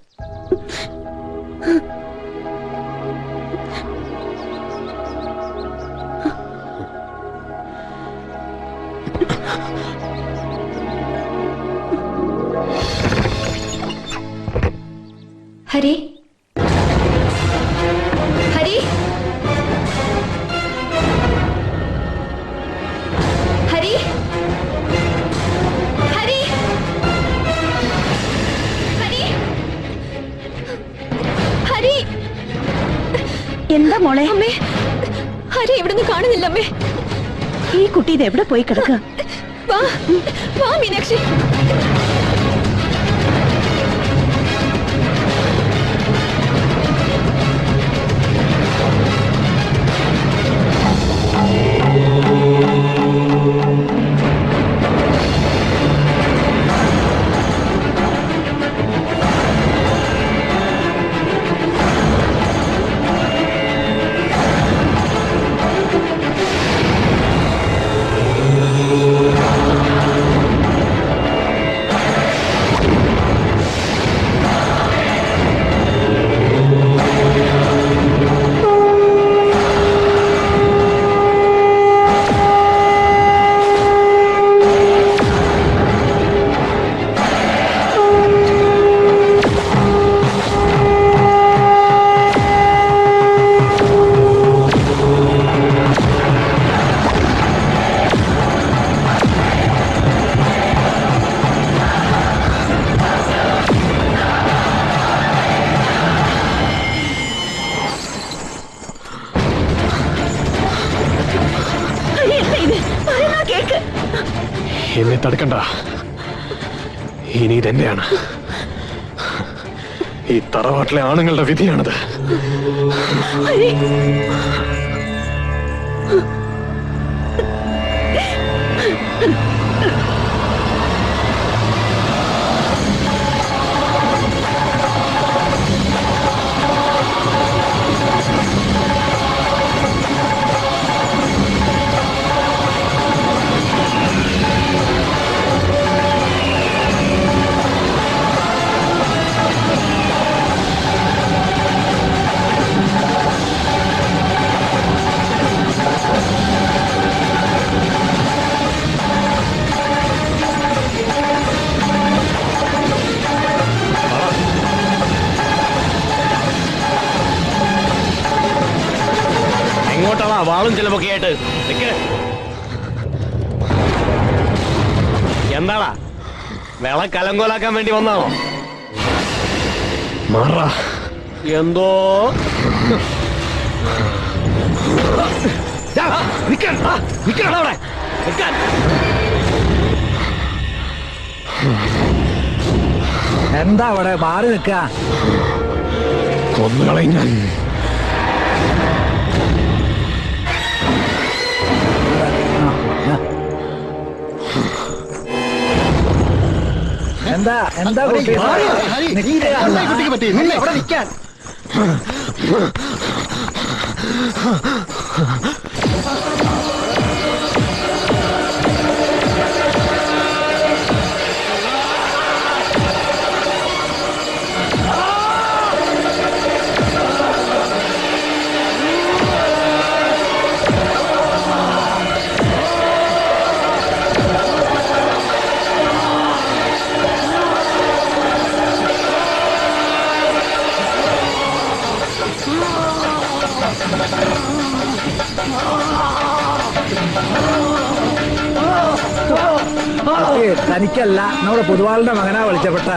ഹരി, ഹരി, ഹരി, ഹരി, ഹരി, ഹരി. എന്താ മോളെ? അമ്മേ, ഹരി ഇവിടുന്ന് കാണുന്നില്ല അമ്മേ. ഈ കുട്ടി ഇത് എവിടെ പോയി കിടക്കുക? വാ, വാ മീനാക്ഷി. എന്നെ തടുക്കണ്ട. ഇനി ഇതെന്റെയാണ്. ഈ തറവാട്ടിലെ ആണുങ്ങളുടെ വിധിയാണത്. എങ്ങോട്ടാണ് വാളും ചിലമൊക്കെ ആയിട്ട് നിക്ക്. എന്താടാ വിള കലങ്കോലാക്കാൻ വേണ്ടി വന്നാണോ? മാറാ. എന്തോ അവിടെ നിക്കാൻ. എന്താ അവിടെ മാറി നിൽക്ക? കൊന്നുകളയും ഞാൻ. എന്താ എന്താ കുട്ടി? അവിടെ നിൽക്കാൻ. തനിക്കല്ല, നമ്മുടെ പൊതുവാളിന്റെ മകനാ വിളിച്ചപ്പെട്ട.